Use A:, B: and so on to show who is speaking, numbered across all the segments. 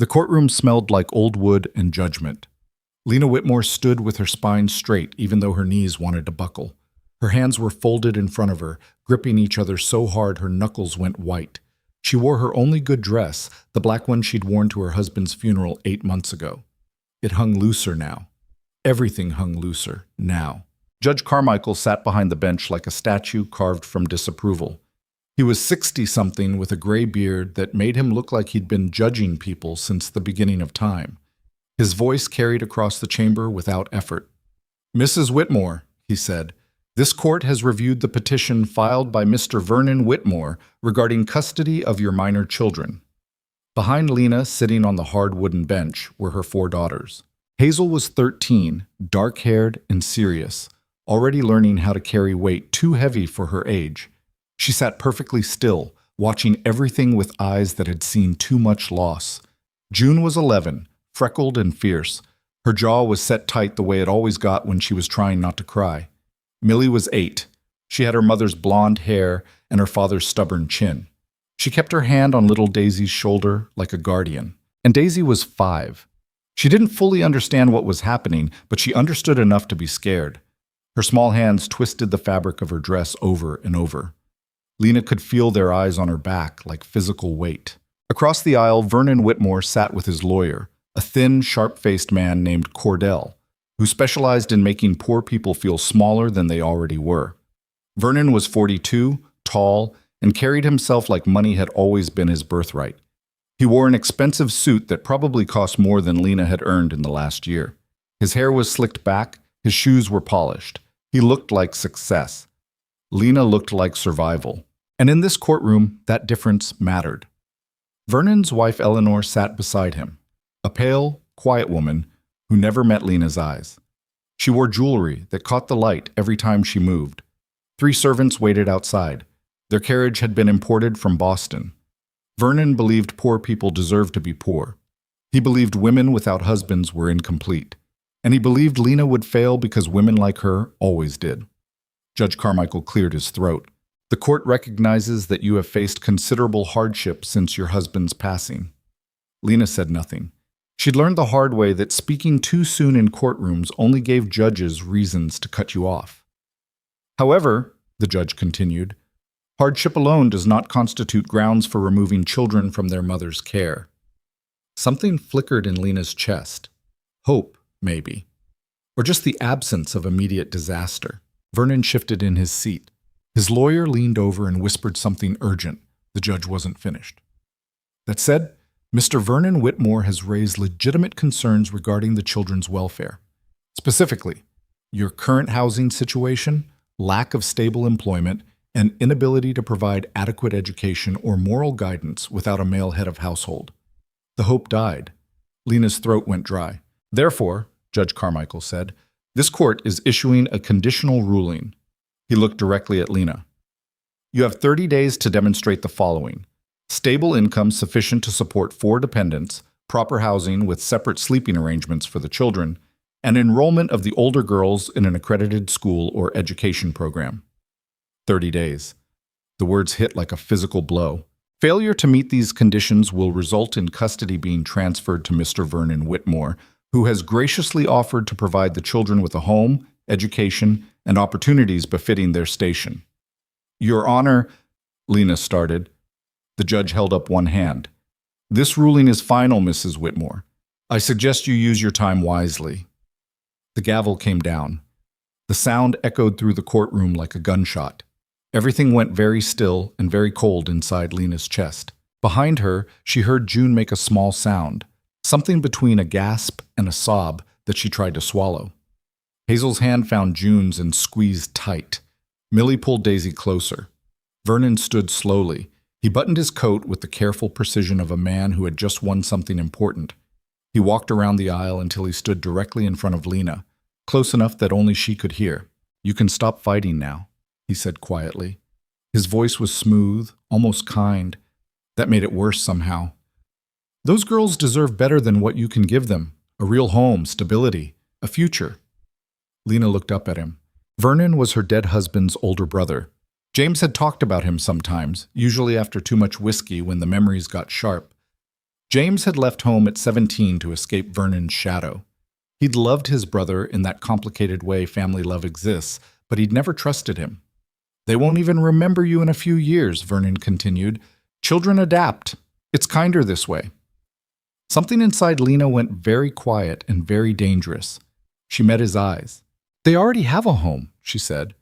A: The courtroom smelled like old wood and judgment. Lena Whitmore stood with her spine straight, even though her knees wanted to buckle. Her hands were folded in front of her, gripping each other so hard her knuckles went white. She wore her only good dress, the black one she'd worn to her husband's funeral 8 months ago. It hung looser now. Everything hung looser now. Judge Carmichael sat behind the bench like a statue carved from disapproval. He was 60-something with a gray beard that made him look like he'd been judging people since the beginning of time. His voice carried across the chamber without effort. "Mrs. Whitmore," he said, "this court has reviewed the petition filed by Mr. Vernon Whitmore regarding custody of your minor children." Behind Lena, sitting on the hard wooden bench, were her 4 daughters. Hazel was 13, dark-haired and serious, already learning how to carry weight too heavy for her age. She sat perfectly still, watching everything with eyes that had seen too much loss. June was 11, freckled and fierce. Her jaw was set tight the way it always got when she was trying not to cry. Millie was 8. She had her mother's blonde hair and her father's stubborn chin. She kept her hand on little Daisy's shoulder like a guardian. And Daisy was 5. She didn't fully understand what was happening, but she understood enough to be scared. Her small hands twisted the fabric of her dress over and over. Lena could feel their eyes on her back like physical weight. Across the aisle, Vernon Whitmore sat with his lawyer, a thin, sharp-faced man named Cordell, who specialized in making poor people feel smaller than they already were. Vernon was 42, tall, and carried himself like money had always been his birthright. He wore an expensive suit that probably cost more than Lena had earned in the last year. His hair was slicked back, his shoes were polished. He looked like success. Lena looked like survival. And in this courtroom, that difference mattered. Vernon's wife Eleanor sat beside him, a pale, quiet woman who never met Lena's eyes. She wore jewelry that caught the light every time she moved. 3 servants waited outside. Their carriage had been imported from Boston. Vernon believed poor people deserved to be poor. He believed women without husbands were incomplete. And he believed Lena would fail because women like her always did. Judge Carmichael cleared his throat. "The court recognizes that you have faced considerable hardship since your husband's passing." Lena said nothing. She'd learned the hard way that speaking too soon in courtrooms only gave judges reasons to cut you off. "However," the judge continued, "hardship alone does not constitute grounds for removing children from their mother's care." Something flickered in Lena's chest. Hope, maybe. Or just the absence of immediate disaster. Vernon shifted in his seat. His lawyer leaned over and whispered something urgent. The judge wasn't finished. "That said, Mr. Vernon Whitmore has raised legitimate concerns regarding the children's welfare. Specifically, your current housing situation, lack of stable employment, and inability to provide adequate education or moral guidance without a male head of household." The hope died. Lena's throat went dry. "Therefore," Judge Carmichael said, "this court is issuing a conditional ruling." He looked directly at Lena. "You have 30 days to demonstrate the following: stable income sufficient to support 4 dependents, proper housing with separate sleeping arrangements for the children, and enrollment of the older girls in an accredited school or education program." 30 days. The words hit like a physical blow. Failure to meet these conditions will result in custody being transferred to Mr. Vernon Whitmore, who has graciously offered to provide the children with a home, education, and opportunities befitting their station. "Your Honor," Lena started. The judge held up one hand. "This ruling is final, Mrs. Whitmore. I suggest you use your time wisely." The gavel came down. The sound echoed through the courtroom like a gunshot. Everything went very still and very cold inside Lena's chest. Behind her, she heard June make a small sound, something between a gasp and a sob that she tried to swallow. Hazel's hand found June's and squeezed tight. Millie pulled Daisy closer. Vernon stood slowly. He buttoned his coat with the careful precision of a man who had just won something important. He walked around the aisle until he stood directly in front of Lena, close enough that only she could hear. "You can stop fighting now," he said quietly. His voice was smooth, almost kind. That made it worse somehow. "Those girls deserve better than what you can give them. A real home, stability, a future." Lena looked up at him. Vernon was her dead husband's older brother. James had talked about him sometimes, usually after too much whiskey when the memories got sharp. James had left home at 17 to escape Vernon's shadow. He'd loved his brother in that complicated way family love exists, but he'd never trusted him. They won't even remember you in a few years, Vernon continued. Children adapt. It's kinder this way. Something inside Lena went very quiet and very dangerous. She met his eyes. They already have a home, she said.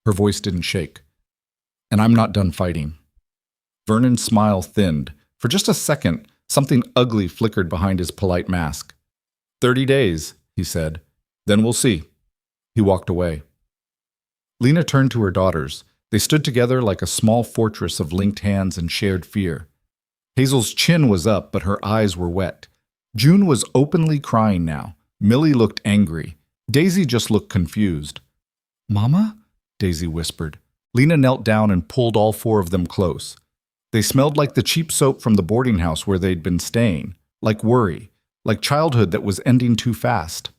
A: Her voice didn't shake. And I'm not done fighting. Vernon's smile thinned. For just a second, something ugly flickered behind his polite mask. 30 days, he said. Then we'll see. He walked away. Lena turned to her daughters. They stood together like a small fortress of linked hands and shared fear. Hazel's chin was up, but her eyes were wet. June was openly crying now. Millie looked angry. Daisy just looked confused. Mama? Daisy whispered. Lena knelt down and pulled all four of them close. They smelled like the cheap soap from the boarding house where they'd been staying, like worry, like childhood that was ending too fast.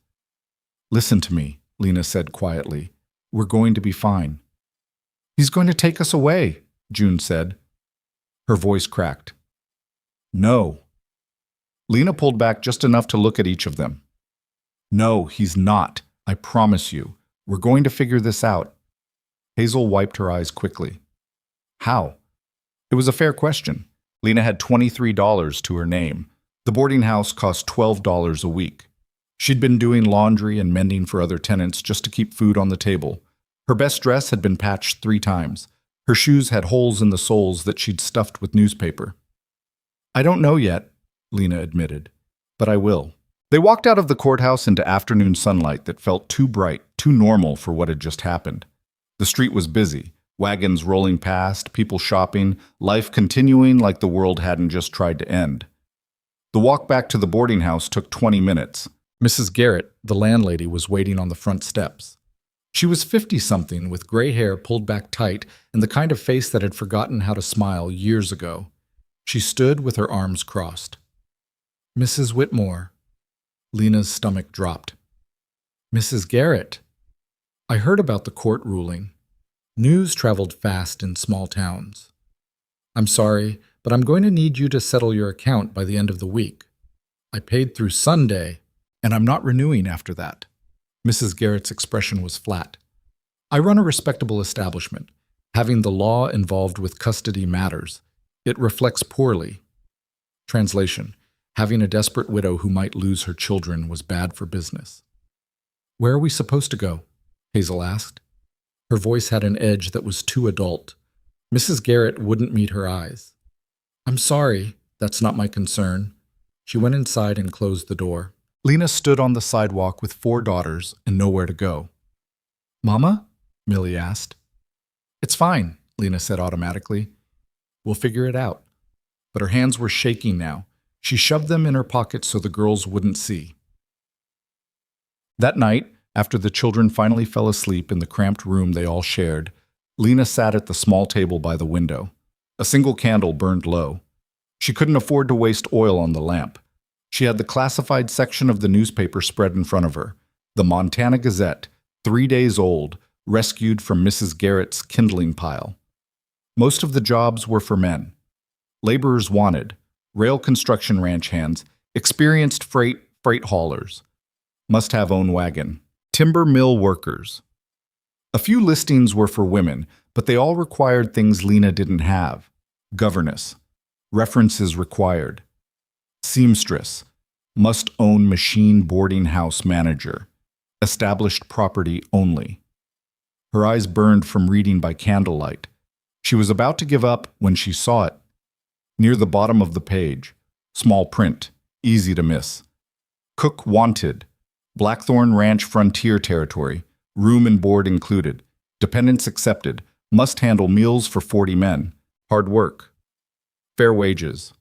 A: Listen to me, Lena said quietly. We're going to be fine. He's going to take us away, June said. Her voice cracked. No. Lena pulled back just enough to look at each of them. No, he's not. I promise you. We're going to figure this out. Hazel wiped her eyes quickly. How? It was a fair question. Lena had $23 to her name. The boarding house cost $12 a week. She'd been doing laundry and mending for other tenants just to keep food on the table. Her best dress had been patched 3 times. Her shoes had holes in the soles that she'd stuffed with newspaper. I don't know yet, Lena admitted, but I will. They walked out of the courthouse into afternoon sunlight that felt too bright, too normal for what had just happened. The street was busy, wagons rolling past, people shopping, life continuing like the world hadn't just tried to end. The walk back to the boarding house took 20 minutes. Mrs. Garrett, the landlady, was waiting on the front steps. She was 50-something with gray hair pulled back tight and the kind of face that had forgotten how to smile years ago. She stood with her arms crossed. Mrs. Whitmore. Lena's stomach dropped. Mrs. Garrett. I heard about the court ruling. News traveled fast in small towns. I'm sorry, but I'm going to need you to settle your account by the end of the week. I paid through Sunday, and I'm not renewing after that. Mrs. Garrett's expression was flat. I run a respectable establishment. Having the law involved with custody matters. It reflects poorly. Translation. Having a desperate widow who might lose her children was bad for business. Where are we supposed to go? Hazel asked. Her voice had an edge that was too adult. Mrs. Garrett wouldn't meet her eyes. I'm sorry, that's not my concern. She went inside and closed the door. Lena stood on the sidewalk with 4 daughters and nowhere to go. Mama? Millie asked. It's fine, Lena said automatically. We'll figure it out. But her hands were shaking now. She shoved them in her pockets so the girls wouldn't see. That night, after the children finally fell asleep in the cramped room they all shared, Lena sat at the small table by the window. A single candle burned low. She couldn't afford to waste oil on the lamp. She had the classified section of the newspaper spread in front of her. The Montana Gazette, 3 days old, rescued from Mrs. Garrett's kindling pile. Most of the jobs were for men. Laborers wanted, rail construction ranch hands, experienced freight haulers, must have own wagon, timber mill workers. A few listings were for women, but they all required things Lena didn't have. Governess, references required. Seamstress, must own machine boarding house manager, established property only. Her eyes burned from reading by candlelight. She was about to give up when she saw it. Near the bottom of the page, small print, easy to miss. Cook wanted, Blackthorn Ranch Frontier Territory, room and board included, dependents accepted, must handle meals for 40 men, hard work. Fair wages.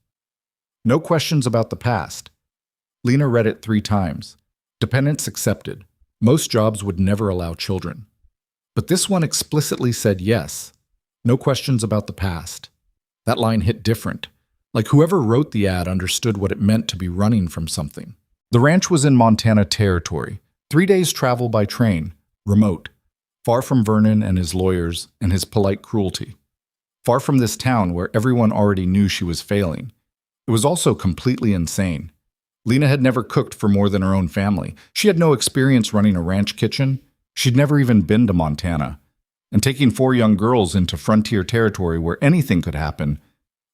A: No questions about the past. Lena read it 3 times. Dependents accepted. Most jobs would never allow children. But this one explicitly said yes. No questions about the past. That line hit different. Like whoever wrote the ad understood what it meant to be running from something. The ranch was in Montana Territory. 3 days travel by train. Remote. Far from Vernon and his lawyers and his polite cruelty. Far from this town where everyone already knew she was failing. It was also completely insane. Lena had never cooked for more than her own family. She had no experience running a ranch kitchen. She'd never even been to Montana. And taking 4 young girls into frontier territory where anything could happen,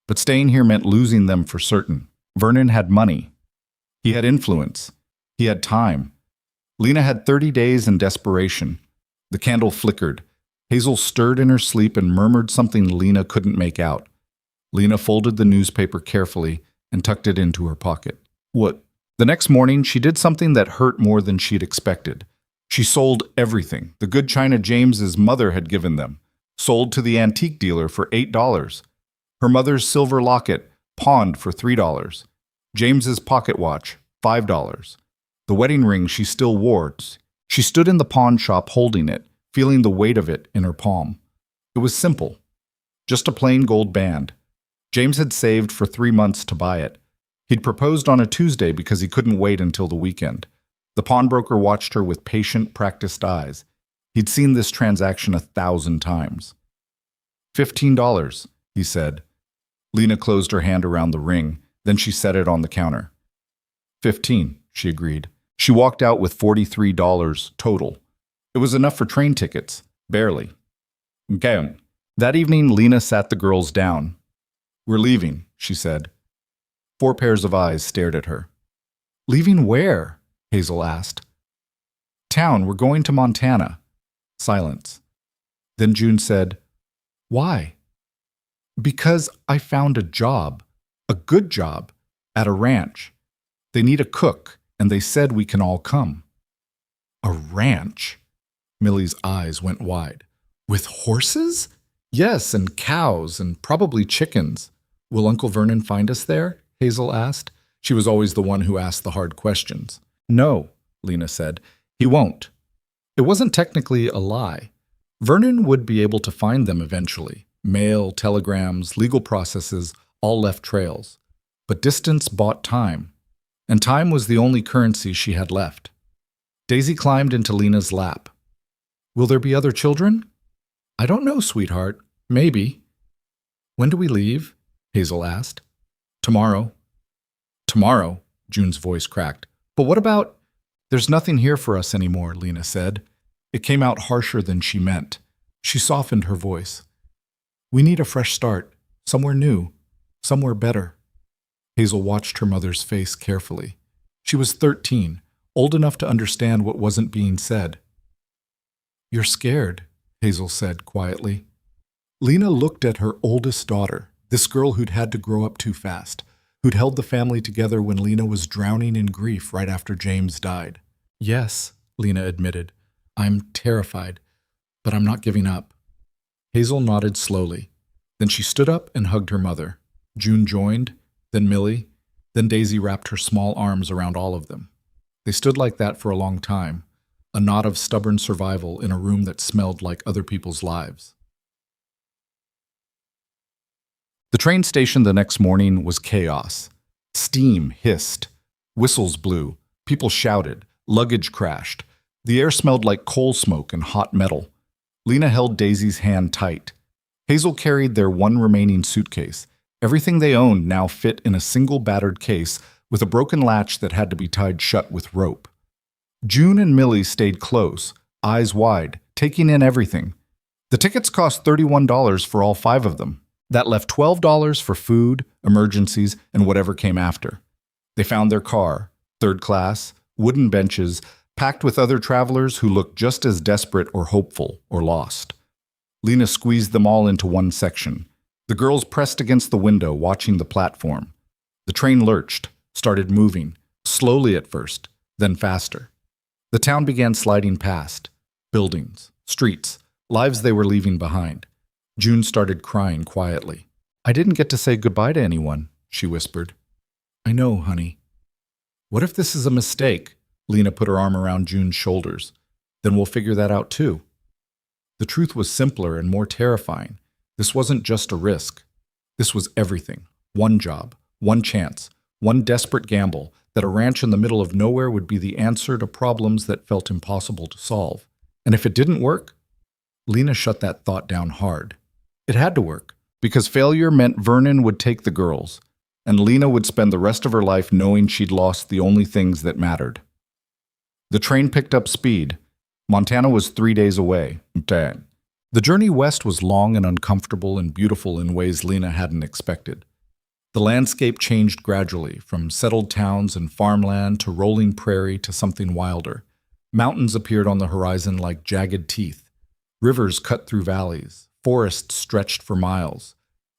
A: but staying here meant losing them for certain. Vernon had money. He had influence. He had time. Lena had 30 days in desperation. The candle flickered. Hazel stirred in her sleep and murmured something Lena couldn't make out. Lena folded the newspaper carefully and tucked it into her pocket. What? The next morning, she did something that hurt more than she'd expected. She sold everything the good china James's mother had given them, sold to the antique dealer for $8. Her mother's silver locket, pawned for $3. James's pocket watch, $5. The wedding ring she still wore. She stood in the pawn shop holding it, feeling the weight of it in her palm. It was simple. Just a plain gold band. James had saved for 3 months to buy it. He'd proposed on a Tuesday because he couldn't wait until the weekend. The pawnbroker watched her with patient, practiced eyes. He'd seen this transaction 1,000 times. $15, he said. Lena closed her hand around the ring, then she set it on the counter. 15, she agreed. She walked out with $43 total. It was enough for train tickets, barely. Okay. That evening, Lena sat the girls down. We're leaving, she said. 4 pairs of eyes stared at her. Leaving where? Hazel asked. Town, we're going to Montana. Silence. Then June said, Why? Because I found a job, a good job, at a ranch. They need a cook, and they said we can all come. A ranch? Millie's eyes went wide. With horses? Yes, and cows, and probably chickens. Will Uncle Vernon find us there? Hazel asked. She was always the one who asked the hard questions. No, Lena said. He won't. It wasn't technically a lie. Vernon would be able to find them eventually. Mail, telegrams, legal processes all left trails. But distance bought time. And time was the only currency she had left. Daisy climbed into Lena's lap. Will there be other children? I don't know, sweetheart. Maybe. When do we leave? Hazel asked. Tomorrow. Tomorrow, June's voice cracked. But what about... There's nothing here for us anymore, Lena said. It came out harsher than she meant. She softened her voice. We need a fresh start, somewhere new, somewhere better. Hazel watched her mother's face carefully. She was 13, old enough to understand what wasn't being said. You're scared, Hazel said quietly. Lena looked at her oldest daughter, this girl who'd had to grow up too fast, who'd held the family together when Lena was drowning in grief right after James died. Yes, Lena admitted. I'm terrified, but I'm not giving up. Hazel nodded slowly. Then she stood up and hugged her mother. June joined, then Millie, then Daisy wrapped her small arms around all of them. They stood like that for a long time, a knot of stubborn survival in a room that smelled like other people's lives. The train station the next morning was chaos. Steam hissed. Whistles blew. People shouted. Luggage crashed. The air smelled like coal smoke and hot metal. Lena held Daisy's hand tight. Hazel carried their one remaining suitcase. Everything they owned now fit in a single battered case with a broken latch that had to be tied shut with rope. June and Millie stayed close, eyes wide, taking in everything. The tickets cost $31 for all 5 of them. That left $12 for food, emergencies, and whatever came after. They found their car, 3rd class, wooden benches, packed with other travelers who looked just as desperate or hopeful or lost. Lena squeezed them all into one section. The girls pressed against the window, watching the platform. The train lurched, started moving, slowly at first, then faster. The town began sliding past. Buildings, streets, lives they were leaving behind. June started crying quietly. I didn't get to say goodbye to anyone, she whispered. I know, honey. What if this is a mistake? Lena put her arm around June's shoulders. Then we'll figure that out too. The truth was simpler and more terrifying. This wasn't just a risk. This was everything. One job, one chance, one desperate gamble that a ranch in the middle of nowhere would be the answer to problems that felt impossible to solve. And if it didn't work, Lena shut that thought down hard. It had to work, because failure meant Vernon would take the girls. and Lena would spend the rest of her life knowing she'd lost the only things that mattered. The train picked up speed. Montana was 3 days away. Dang. The journey west was long and uncomfortable and beautiful in ways Lena hadn't expected. The landscape changed gradually, from settled towns and farmland to rolling prairie to something wilder. Mountains appeared on the horizon like jagged teeth. Rivers cut through valleys. Forests stretched for miles.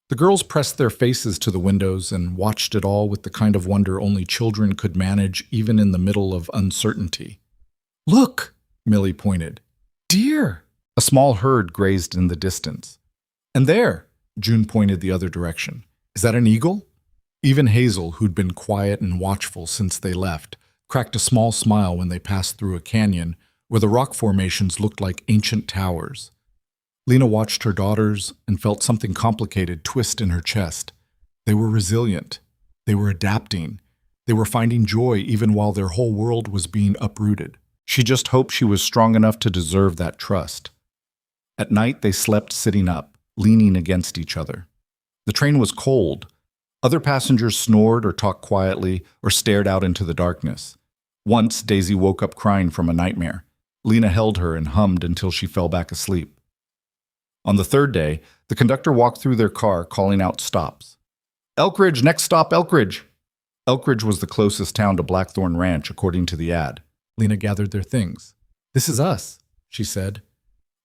A: The girls pressed their faces to the windows and watched it all with the kind of wonder only children could manage even in the middle of uncertainty. "Look!" Millie pointed. "Deer!" A small herd grazed in the distance. "And there!" June pointed the other direction. "Is that an eagle?" Even Hazel, who'd been quiet and watchful since they left, cracked a small smile when they passed through a canyon where the rock formations looked like ancient towers. Lena watched her daughters and felt something complicated twist in her chest. They were resilient. They were adapting. They were finding joy even while their whole world was being uprooted. She just hoped she was strong enough to deserve that trust. At night, they slept sitting up, leaning against each other. The train was cold. Other passengers snored or talked quietly or stared out into the darkness. Once, Daisy woke up crying from a nightmare. Lena held her and hummed until she fell back asleep. On the third day, the conductor walked through their car, calling out stops. "Elkridge, next stop, Elkridge!" Elkridge was the closest town to Blackthorn Ranch, according to the ad. Lena gathered their things. "This is us," she said.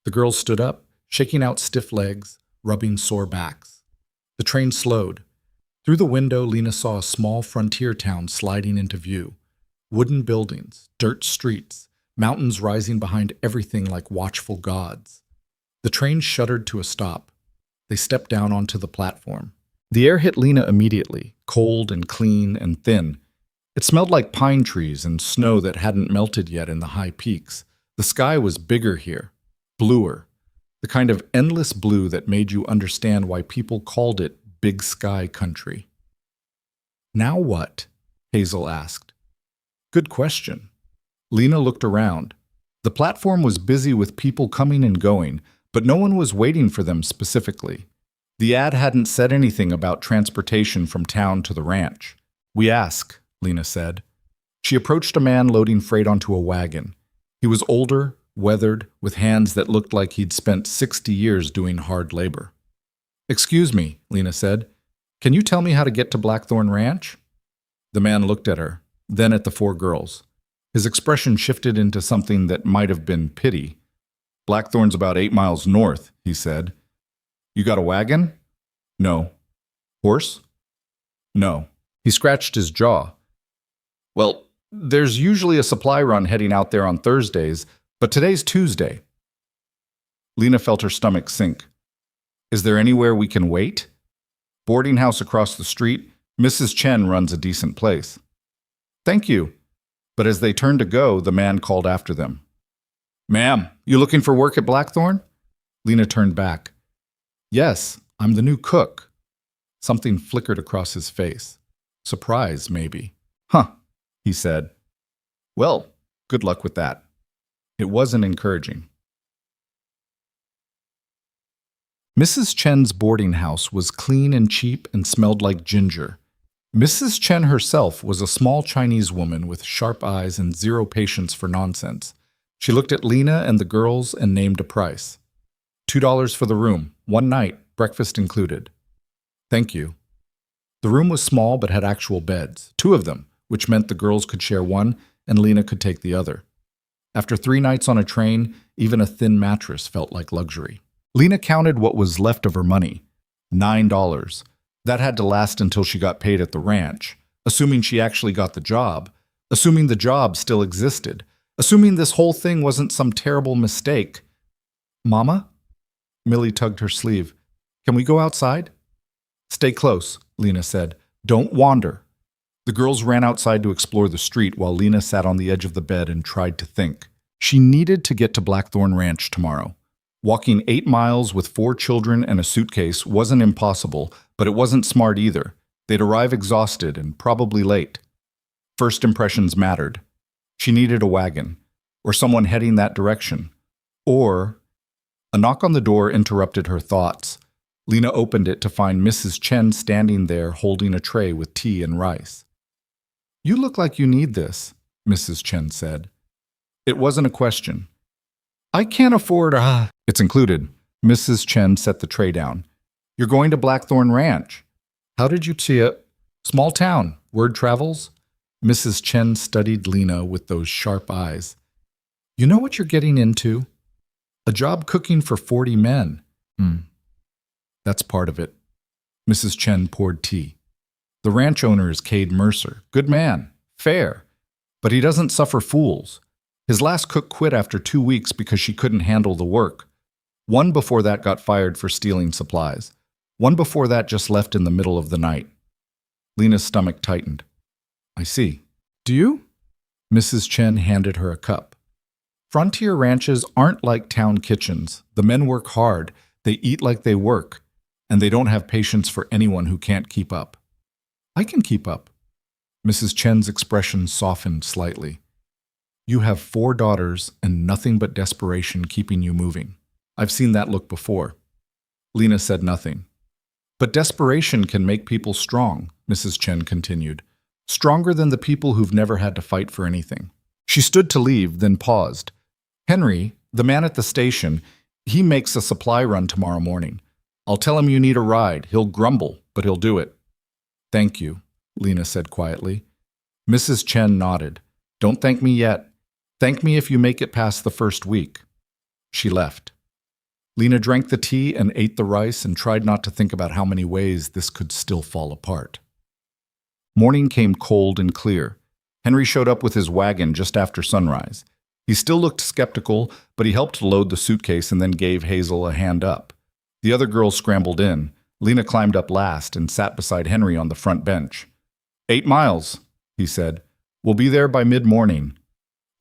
A: The girls stood up, shaking out stiff legs, rubbing sore backs. The train slowed. Through the window, Lena saw a small frontier town sliding into view. Wooden buildings, dirt streets, mountains rising behind everything like watchful gods. The train shuddered to a stop. They stepped down onto the platform. The air hit Lena immediately, cold and clean and thin. It smelled like pine trees and snow that hadn't melted yet in the high peaks. The sky was bigger here, bluer, the kind of endless blue that made you understand why people called it Big Sky Country. "Now what?" Hazel asked. "Good question." Lena looked around. The platform was busy with people coming and going, but no one was waiting for them specifically. The ad hadn't said anything about transportation from town to the ranch. "We ask," Lena said. She approached a man loading freight onto a wagon. He was older, weathered, with hands that looked like he'd spent 60 years doing hard labor. "Excuse me," Lena said. "Can you tell me how to get to Blackthorn Ranch?" The man looked at her, then at the 4 girls. His expression shifted into something that might have been pity. "Blackthorn's about 8 miles north," he said. "You got a wagon?" "No." "Horse?" "No." He scratched his jaw. "Well, there's usually a supply run heading out there on Thursdays, but today's Tuesday." Lena felt her stomach sink. "Is there anywhere we can wait?" "Boarding house across the street. Mrs. Chen runs a decent place." "Thank you." But as they turned to go, the man called after them. "Ma'am, you looking for work at Blackthorn?" Lena turned back. "Yes, I'm the new cook." Something flickered across his face. Surprise, maybe. "Huh," he said. "Well, good luck with that." It wasn't encouraging. Mrs. Chen's boarding house was clean and cheap and smelled like ginger. Mrs. Chen herself was a small Chinese woman with sharp eyes and zero patience for nonsense. She looked at Lena and the girls and named a price. $2 for the room, 1 night, breakfast included. "Thank you." The room was small but had actual beds, 2 of them, which meant the girls could share one and Lena could take the other. After 3 nights on a train, even a thin mattress felt like luxury. Lena counted what was left of her money. $9. That had to last until she got paid at the ranch, assuming she actually got the job, assuming the job still existed, assuming this whole thing wasn't some terrible mistake. "Mama?" Millie tugged her sleeve. "Can we go outside?" "Stay close," Lena said. "Don't wander." The girls ran outside to explore the street while Lena sat on the edge of the bed and tried to think. She needed to get to Blackthorn Ranch tomorrow. Walking 8 miles with 4 children and a suitcase wasn't impossible, but it wasn't smart either. They'd arrive exhausted and probably late. First impressions mattered. She needed a wagon, or someone heading that direction. Or a knock on the door interrupted her thoughts. Lena opened it to find Mrs. Chen standing there holding a tray with tea and rice. "You look like you need this," Mrs. Chen said. It wasn't a question. "I can't afford It's included." Mrs. Chen set the tray down. "You're going to Blackthorn Ranch. How did you see it? Small town. Word travels?" Mrs. Chen studied Lena with those sharp eyes. "You know what you're getting into? A job cooking for 40 men. That's part of it." Mrs. Chen poured tea. "The ranch owner is Cade Mercer. Good man. Fair. But he doesn't suffer fools. His last cook quit after 2 weeks because she couldn't handle the work. One before that got fired for stealing supplies. One before that just left in the middle of the night." Lena's stomach tightened. "I see. Do you?" Mrs. Chen handed her a cup. "Frontier ranches aren't like town kitchens. The men work hard, they eat like they work, and they don't have patience for anyone who can't keep up." "I can keep up." Mrs. Chen's expression softened slightly. "You have 4 daughters and nothing but desperation keeping you moving. I've seen that look before." Lena said nothing. "But desperation can make people strong," Mrs. Chen continued. "Stronger than the people who've never had to fight for anything." She stood to leave, then paused. "Henry, the man at the station, he makes a supply run tomorrow morning. I'll tell him you need a ride. He'll grumble, but he'll do it." "Thank you," Lena said quietly. Mrs. Chen nodded. "Don't thank me yet. Thank me if you make it past the first week." She left. Lena drank the tea and ate the rice and tried not to think about how many ways this could still fall apart. Morning came cold and clear. Henry showed up with his wagon just after sunrise. He still looked skeptical, but he helped load the suitcase and then gave Hazel a hand up. The other girls scrambled in. Lena climbed up last and sat beside Henry on the front bench. 8 miles, he said. "We'll be there by mid-morning."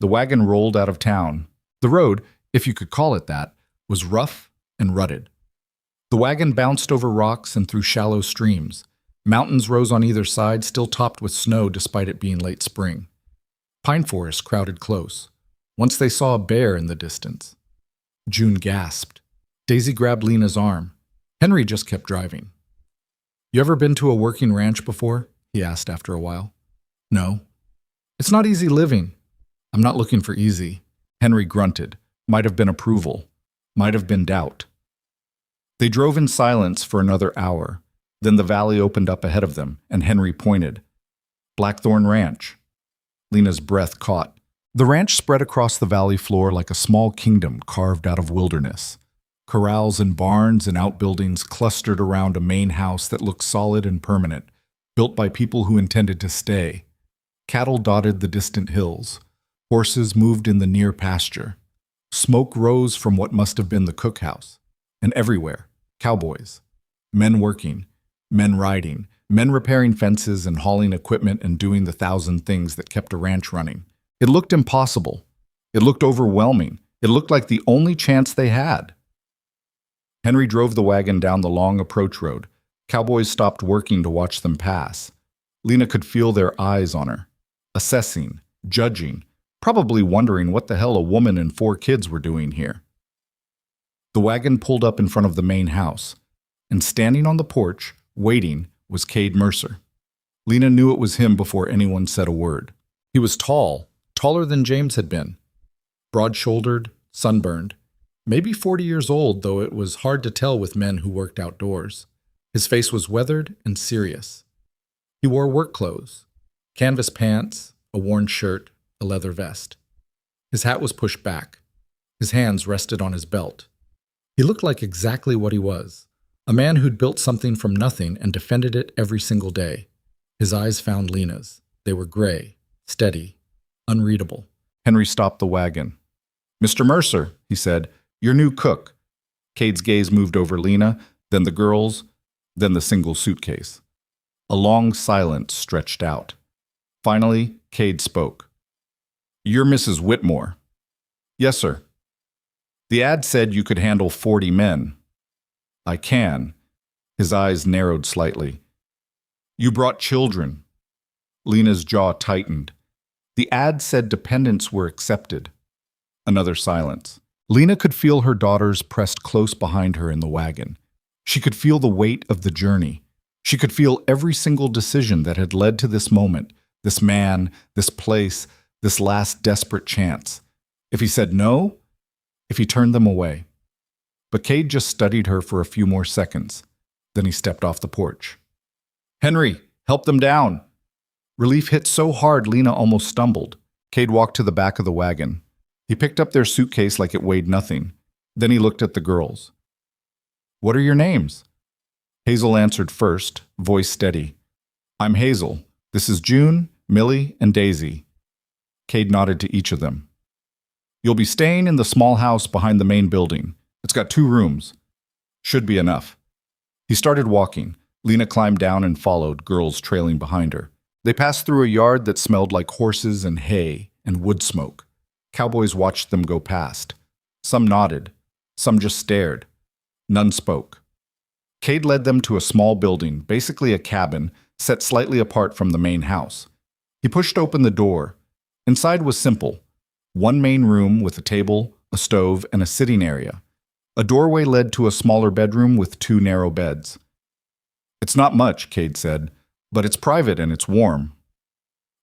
A: The wagon rolled out of town. The road, if you could call it that, was rough and rutted. The wagon bounced over rocks and through shallow streams. Mountains rose on either side, still topped with snow despite it being late spring. Pine forests crowded close. Once they saw a bear in the distance. June gasped. Daisy grabbed Lena's arm. Henry just kept driving. "You ever been to a working ranch before?" he asked after a while. "No." "It's not easy living." "I'm not looking for easy." Henry grunted. Might have been approval. Might have been doubt. They drove in silence for another hour. Then the valley opened up ahead of them, and Henry pointed. "Blackthorn Ranch." Lena's breath caught. The ranch spread across the valley floor like a small kingdom carved out of wilderness. Corrals and barns and outbuildings clustered around a main house that looked solid and permanent, built by people who intended to stay. Cattle dotted the distant hills. Horses moved in the near pasture. Smoke rose from what must have been the cookhouse. And everywhere, cowboys. Men working, men riding, men repairing fences and hauling equipment and doing the 1,000 things that kept a ranch running. It looked impossible. It looked overwhelming. It looked like the only chance they had. Henry drove the wagon down the long approach road. Cowboys stopped working to watch them pass. Lena could feel their eyes on her, assessing, judging, probably wondering what the hell a woman and 4 kids were doing here. The wagon pulled up in front of the main house, and standing on the porch, waiting, was Cade Mercer. Lena knew it was him before anyone said a word. He was tall, taller than James had been. Broad-shouldered, sunburned. Maybe 40 years old, though it was hard to tell with men who worked outdoors. His face was weathered and serious. He wore work clothes, canvas pants, a worn shirt, a leather vest. His hat was pushed back. His hands rested on his belt. He looked like exactly what he was, a man who'd built something from nothing and defended it every single day. His eyes found Lena's. They were gray, steady, unreadable. Henry stopped the wagon. "Mr. Mercer," he said, "your new cook." Cade's gaze moved over Lena, then the girls, then the single suitcase. A long silence stretched out. Finally, Cade spoke. "You're Mrs. Whitmore." "Yes, sir." "The ad said you could handle 40 men." "I can." His eyes narrowed slightly. "You brought children." Lena's jaw tightened. "The ad said dependents were accepted." Another silence. Lena could feel her daughters pressed close behind her in the wagon. She could feel the weight of the journey. She could feel every single decision that had led to this moment, this man, this place, this last desperate chance. If he said no, if he turned them away. But Cade just studied her for a few more seconds. Then he stepped off the porch. "Henry, help them down!" Relief hit so hard Lena almost stumbled. Cade walked to the back of the wagon. He picked up their suitcase like it weighed nothing. Then he looked at the girls. "What are your names?" Hazel answered first, voice steady. "I'm Hazel. This is June, Millie, and Daisy." Cade nodded to each of them. "You'll be staying in the small house behind the main building. It's got 2 rooms. Should be enough." He started walking. Lena climbed down and followed, girls trailing behind her. They passed through a yard that smelled like horses and hay and wood smoke. Cowboys watched them go past. Some nodded. Some just stared. None spoke. Cade led them to a small building, basically a cabin, set slightly apart from the main house. He pushed open the door. Inside was simple. One main room with a table, a stove, and a sitting area. A doorway led to a smaller bedroom with 2 narrow beds. "It's not much," Cade said, "but it's private and it's warm."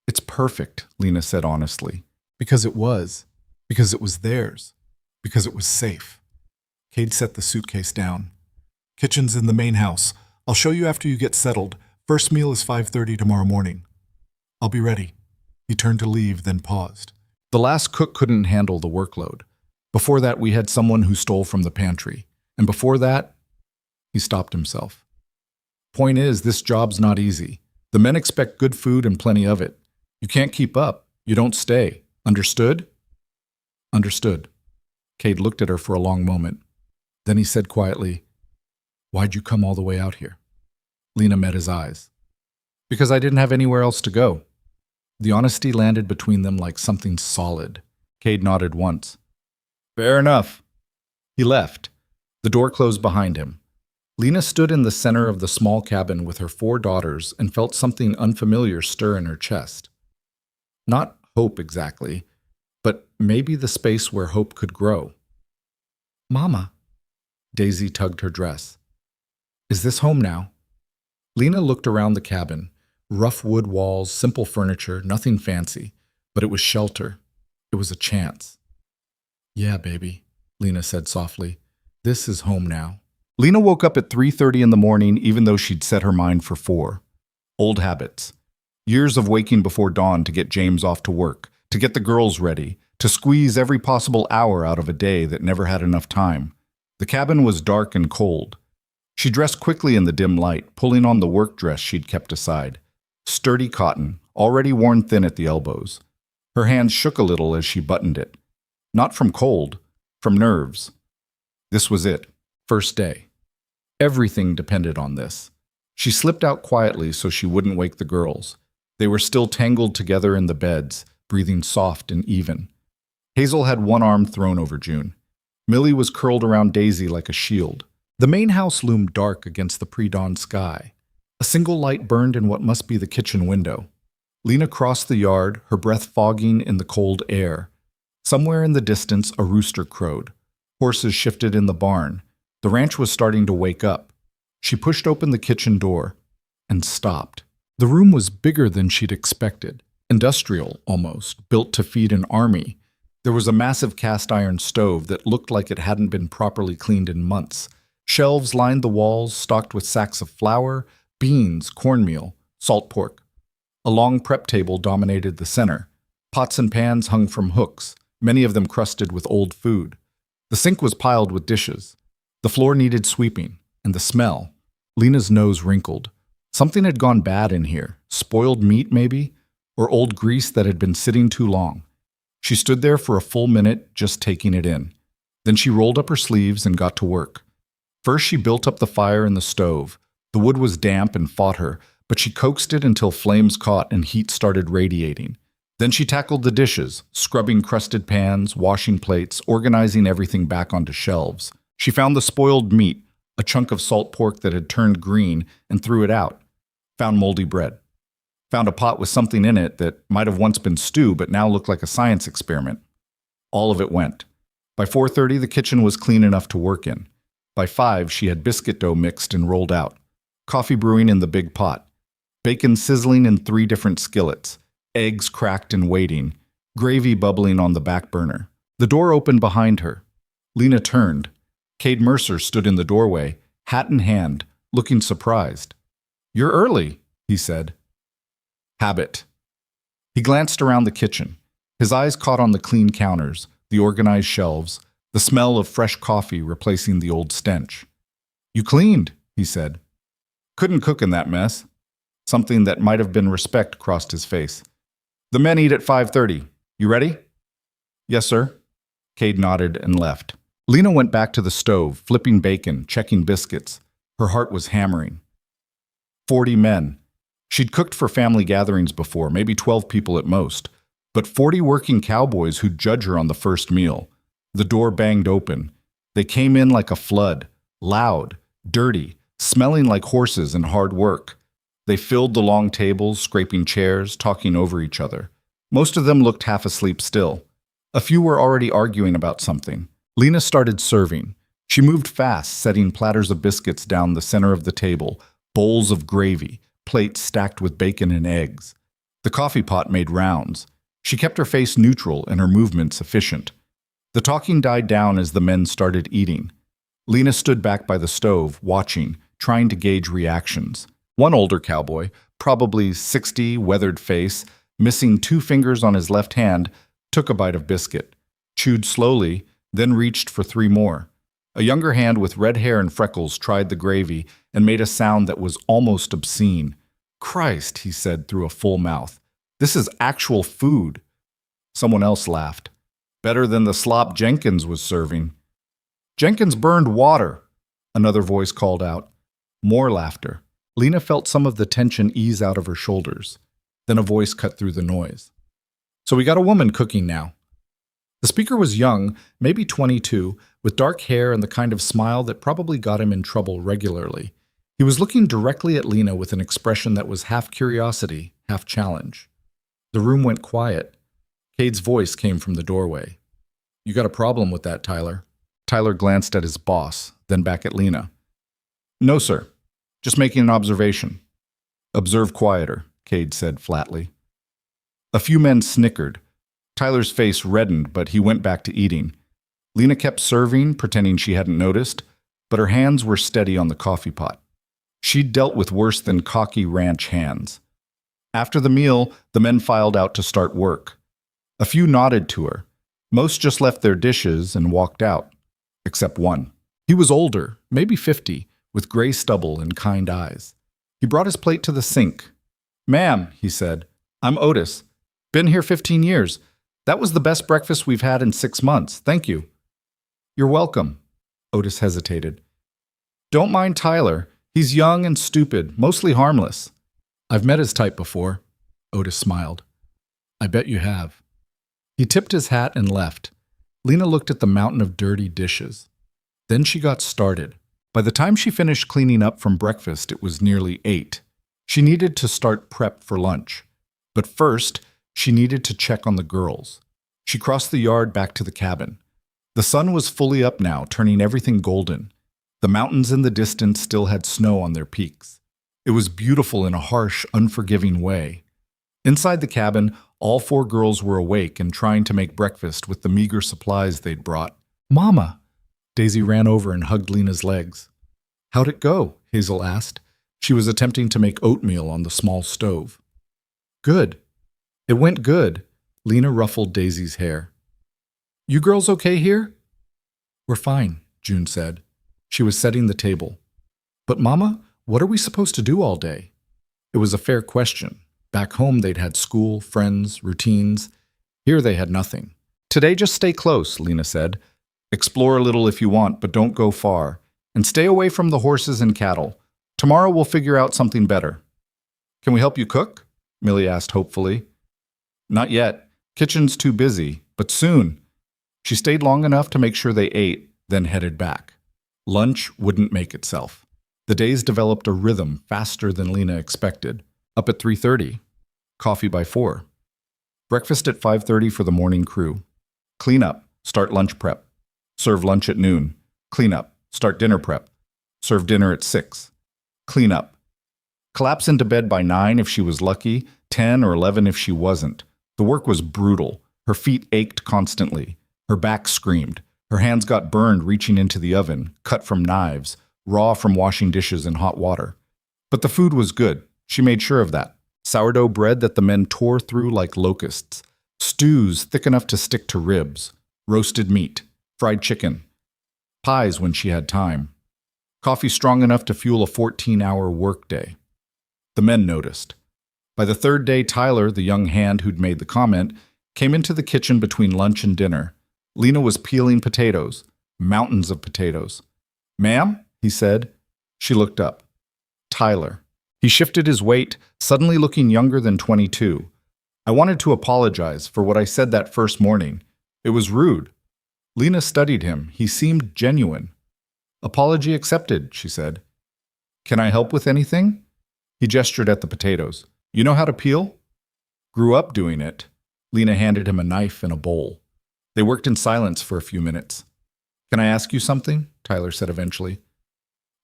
A: "It's perfect," Lena said honestly. Because it was. Because it was theirs. Because it was safe. Cade set the suitcase down. "Kitchen's in the main house. I'll show you after you get settled. First meal is 5:30 tomorrow morning." "I'll be ready." He turned to leave, then paused. "The last cook couldn't handle the workload. Before that, we had someone who stole from the pantry. And before that," he stopped himself. "Point is, this job's not easy. The men expect good food and plenty of it. You can't keep up. You don't stay. Understood?" "Understood." Cade looked at her for a long moment. Then he said quietly, "Why'd you come all the way out here?" Lena met his eyes. "Because I didn't have anywhere else to go." The honesty landed between them like something solid. Cade nodded once. "Fair enough." He left. The door closed behind him. Lena stood in the center of the small cabin with her 4 daughters and felt something unfamiliar stir in her chest. Not hope exactly, but maybe the space where hope could grow. "Mama." Daisy tugged her dress. "Is this home now?" Lena looked around the cabin. Rough wood walls, simple furniture, nothing fancy, but it was shelter. It was a chance. "Yeah, baby," Lena said softly. "This is home now." Lena woke up at 3:30 in the morning even though she'd set her mind for 4. Old habits. Years of waking before dawn to get James off to work, to get the girls ready, to squeeze every possible hour out of a day that never had enough time. The cabin was dark and cold. She dressed quickly in the dim light, pulling on the work dress she'd kept aside. Sturdy cotton, already worn thin at the elbows. Her hands shook a little as she buttoned it. Not from cold, from nerves. This was it. First day. Everything depended on this. She slipped out quietly so she wouldn't wake the girls. They were still tangled together in the beds, breathing soft and even. Hazel had one arm thrown over June. Millie was curled around Daisy like a shield. The main house loomed dark against the pre-dawn sky. A single light burned in what must be the kitchen window. Lena crossed the yard, her breath fogging in the cold air. Somewhere in the distance, a rooster crowed. Horses shifted in the barn. The ranch was starting to wake up. She pushed open the kitchen door and stopped. The room was bigger than she'd expected. Industrial, almost, built to feed an army. There was a massive cast-iron stove that looked like it hadn't been properly cleaned in months. Shelves lined the walls, stocked with sacks of flour, beans, cornmeal, salt pork. A long prep table dominated the center. Pots and pans hung from hooks, many of them crusted with old food. The sink was piled with dishes. The floor needed sweeping, and the smell. Lena's nose wrinkled. Something had gone bad in here. Spoiled meat, maybe? Or old grease that had been sitting too long. She stood there for a full minute, just taking it in. Then she rolled up her sleeves and got to work. First, she built up the fire in the stove. The wood was damp and fought her, but she coaxed it until flames caught and heat started radiating. Then she tackled the dishes, scrubbing crusted pans, washing plates, organizing everything back onto shelves. She found the spoiled meat, a chunk of salt pork that had turned green, and threw it out. Found moldy bread. Found a pot with something in it that might have once been stew but now looked like a science experiment. All of it went. By 4:30, the kitchen was clean enough to work in. By 5, she had biscuit dough mixed and rolled out, coffee brewing in the big pot, bacon sizzling in 3 different skillets, eggs cracked and waiting, gravy bubbling on the back burner. The door opened behind her. Lena turned. Cade Mercer stood in the doorway, hat in hand, looking surprised. "You're early," he said. "Habit." He glanced around the kitchen. His eyes caught on the clean counters, the organized shelves, the smell of fresh coffee replacing the old stench. "You cleaned," he said. "Couldn't cook in that mess." Something that might have been respect crossed his face. "The men eat at 5:30. You ready?" "Yes, sir." Cade nodded and left. Lena went back to the stove, flipping bacon, checking biscuits. Her heart was hammering. 40 men. She'd cooked for family gatherings before, maybe 12 people at most. But 40 working cowboys who'd judge her on the first meal. The door banged open. They came in like a flood, loud, dirty, smelling like horses and hard work. They filled the long tables, scraping chairs, talking over each other. Most of them looked half asleep still. A few were already arguing about something. Lena started serving. She moved fast, setting platters of biscuits down the center of the table, bowls of gravy, plates stacked with bacon and eggs. The coffee pot made rounds. She kept her face neutral and her movements efficient. The talking died down as the men started eating. Lena stood back by the stove, watching, trying to gauge reactions. One older cowboy, probably 60, weathered face, missing 2 fingers on his left hand, took a bite of biscuit, chewed slowly, then reached for 3 more. A younger hand with red hair and freckles tried the gravy and made a sound that was almost obscene. "Christ," he said through a full mouth. "This is actual food." Someone else laughed. "Better than the slop Jenkins was serving." "Jenkins burned water," another voice called out. More laughter. Lena felt some of the tension ease out of her shoulders. Then a voice cut through the noise. "So we got a woman cooking now." The speaker was young, maybe 22, with dark hair and the kind of smile that probably got him in trouble regularly. He was looking directly at Lena with an expression that was half curiosity, half challenge. The room went quiet. Cade's voice came from the doorway. "You got a problem with that, Tyler?" Tyler glanced at his boss, then back at Lena. "No, sir. Just making an observation." "Observe quieter," Cade said flatly. A few men snickered. Tyler's face reddened, but he went back to eating. Lena kept serving, pretending she hadn't noticed, but her hands were steady on the coffee pot. She'd dealt with worse than cocky ranch hands. After the meal, the men filed out to start work. A few nodded to her. Most just left their dishes and walked out, except one. He was older, maybe 50, with gray stubble and kind eyes. He brought his plate to the sink. "Ma'am," he said, "I'm Otis. Been here 15 years. That was the best breakfast we've had in 6 months. Thank you." "You're welcome." Otis hesitated. "Don't mind Tyler. He's young and stupid, mostly harmless." "I've met his type before." Otis smiled. "I bet you have." He tipped his hat and left. Lena looked at the mountain of dirty dishes. Then she got started. By the time she finished cleaning up from breakfast, it was nearly 8. She needed to start prep for lunch. But first, she needed to check on the girls. She crossed the yard back to the cabin. The sun was fully up now, turning everything golden. The mountains in the distance still had snow on their peaks. It was beautiful in a harsh, unforgiving way. Inside the cabin, all 4 girls were awake and trying to make breakfast with the meager supplies they'd brought. "Mama!" Daisy ran over and hugged Lena's legs. "How'd it go?" Hazel asked. She was attempting to make oatmeal on the small stove. "Good." "It went good." Lena ruffled Daisy's hair. "You girls okay here?" "We're fine," June said. She was setting the table. "But Mama, what are we supposed to do all day?" It was a fair question. Back home they'd had school, friends, routines. Here they had nothing. "Today just stay close," Lena said. "Explore a little if you want, but don't go far. And stay away from the horses and cattle. Tomorrow we'll figure out something better." "Can we help you cook?" Millie asked hopefully. "Not yet. Kitchen's too busy, but soon." She stayed long enough to make sure they ate, then headed back. Lunch wouldn't make itself. The days developed a rhythm faster than Lena expected. Up at 3:30. Coffee by 4. Breakfast at 5:30 for the morning crew. Clean up. Start lunch prep. Serve lunch at noon. Clean up. Start dinner prep. Serve dinner at 6. Clean up. Collapse into bed by 9 if she was lucky, 10 or 11 if she wasn't. The work was brutal. Her feet ached constantly. Her back screamed. Her hands got burned reaching into the oven, cut from knives, raw from washing dishes in hot water. But the food was good. She made sure of that. Sourdough bread that the men tore through like locusts. Stews thick enough to stick to ribs. Roasted meat. Fried chicken. Pies when she had time. Coffee strong enough to fuel a 14-hour workday. The men noticed. By the third day, Tyler, the young hand who'd made the comment, came into the kitchen between lunch and dinner. Lena was peeling potatoes. Mountains of potatoes. "Ma'am?" he said. She looked up. Tyler. He shifted his weight, suddenly looking younger than 22. "I wanted to apologize for what I said that first morning. It was rude." Lena studied him. He seemed genuine. "Apology accepted," she said. "Can I help with anything?" He gestured at the potatoes. "You know how to peel?" "Grew up doing it." Lena handed him a knife and a bowl. They worked in silence for a few minutes. "Can I ask you something?" Tyler said eventually.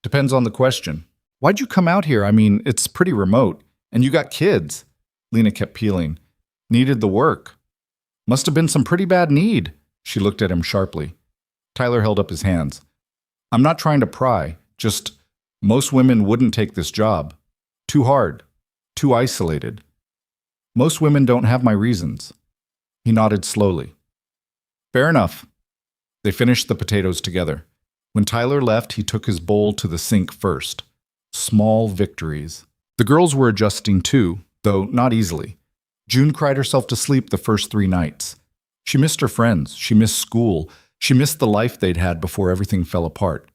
A: "Depends on the question." "Why'd you come out here? I mean, it's pretty remote. And you got kids." Lena kept peeling. "Needed the work." "Must have been some pretty bad need." She looked at him sharply. Tyler held up his hands. "I'm not trying to pry. Just, most women wouldn't take this job. Too hard. Too isolated. Most women don't have my reasons." He nodded slowly. "Fair enough." They finished the potatoes together. When Tyler left, he took his bowl to the sink first. Small victories. The girls were adjusting too, though not easily. June cried herself to sleep the first 3 nights. She missed her friends. She missed school. She missed the life they'd had before everything fell apart.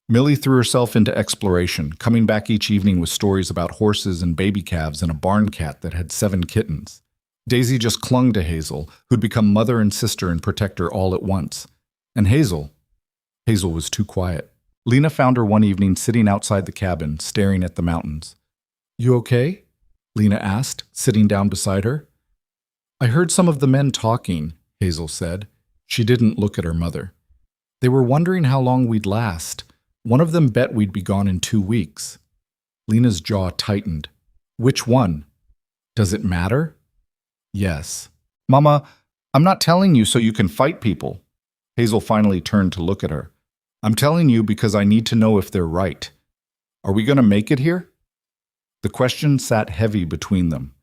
A: Millie threw herself into exploration, coming back each evening with stories about horses and baby calves and a barn cat that had 7 kittens. Daisy just clung to Hazel, who'd become mother and sister and protector all at once. And Hazel was too quiet. Lena found her one evening sitting outside the cabin, staring at the mountains. "You okay?" Lena asked, sitting down beside her. "I heard some of the men talking," Hazel said. She didn't look at her mother. "They were wondering how long we'd last. One of them bet we'd be gone in 2 weeks. Lena's jaw tightened. "Which one?" "Does it matter?" "Yes." "Mama, I'm not telling you so you can fight people." Hazel finally turned to look at her. "I'm telling you because I need to know if they're right. Are we going to make it here?" The question sat heavy between them.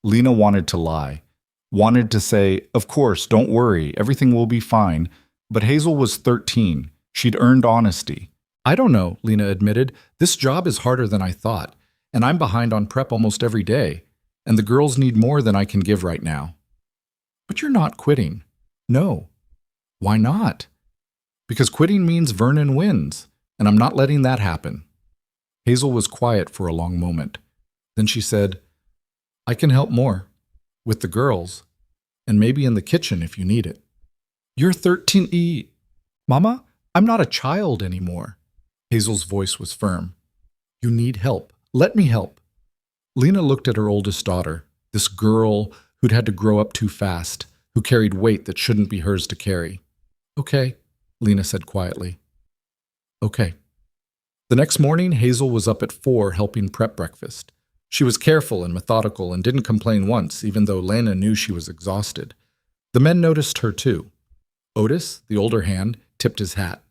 A: Lena wanted to lie. Wanted to say, "Of course, don't worry, everything will be fine." But Hazel was 13. She'd earned honesty. "I don't know," Lena admitted. "This job is harder than I thought, and I'm behind on prep almost every day, and the girls need more than I can give right now." "But you're not quitting." "No." "Why not?" "Because quitting means Vernon wins, and I'm not letting that happen." Hazel was quiet for a long moment. Then she said, "I can help more. With the girls, and maybe in the kitchen if you need it." "You're 13. Mama, I'm not a child anymore." Hazel's voice was firm. "You need help. Let me help." Lena looked at her oldest daughter, this girl who'd had to grow up too fast, who carried weight that shouldn't be hers to carry. "Okay," Lena said quietly. "Okay." The next morning, Hazel was up at 4 helping prep breakfast. She was careful and methodical and didn't complain once, even though Lena knew she was exhausted. The men noticed her too. Otis, the older hand, tipped his hat.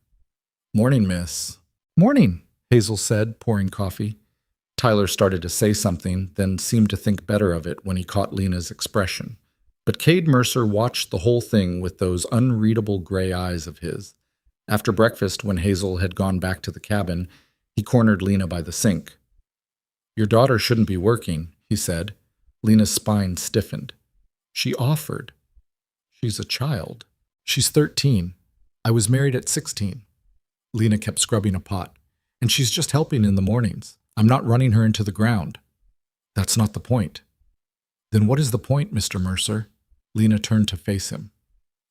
A: "Morning, miss." "Morning," Hazel said, pouring coffee. Tyler started to say something, then seemed to think better of it when he caught Lena's expression. But Cade Mercer watched the whole thing with those unreadable gray eyes of his. After breakfast, when Hazel had gone back to the cabin, he cornered Lena by the sink. "Your daughter shouldn't be working," he said. Lena's spine stiffened. "She offered." "She's a child." "She's 13. I was married at 16. Lena kept scrubbing a pot. "And she's just helping in the mornings. I'm not running her into the ground." "That's not the point." "Then what is the point, Mr. Mercer?" Lena turned to face him.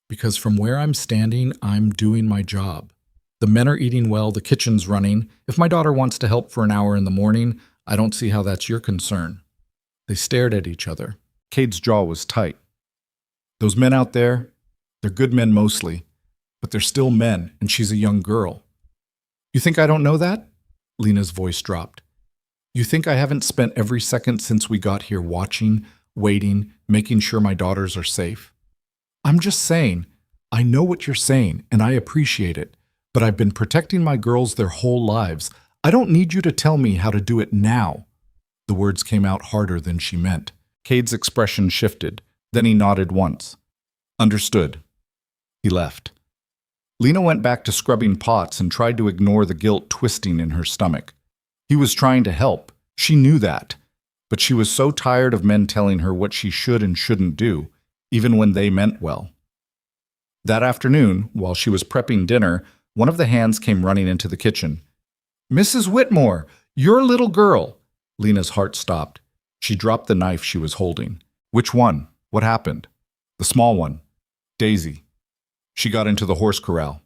A: "Because from where I'm standing, I'm doing my job. The men are eating well, the kitchen's running. If my daughter wants to help for an hour in the morning, I don't see how that's your concern." They stared at each other. Cade's jaw was tight. "Those men out there, they're good men mostly, but they're still men, and she's a young girl. You think I don't know that? Lena's voice dropped. You think I haven't spent every second since we got here watching, waiting, making sure my daughters are safe? I'm just saying, I know what you're saying, and I appreciate it, but I've been protecting my girls their whole lives. I don't need you to tell me how to do it now. The words came out harder than she meant. Cade's expression shifted. Then he nodded once. Understood. He left. Lena went back to scrubbing pots and tried to ignore the guilt twisting in her stomach. He was trying to help. She knew that. But she was so tired of men telling her what she should and shouldn't do, even when they meant well. That afternoon, while she was prepping dinner, one of the hands came running into the kitchen. Mrs. Whitmore, your little girl. Lena's heart stopped. She dropped the knife she was holding. Which one? What happened? The small one. Daisy. She got into the horse corral.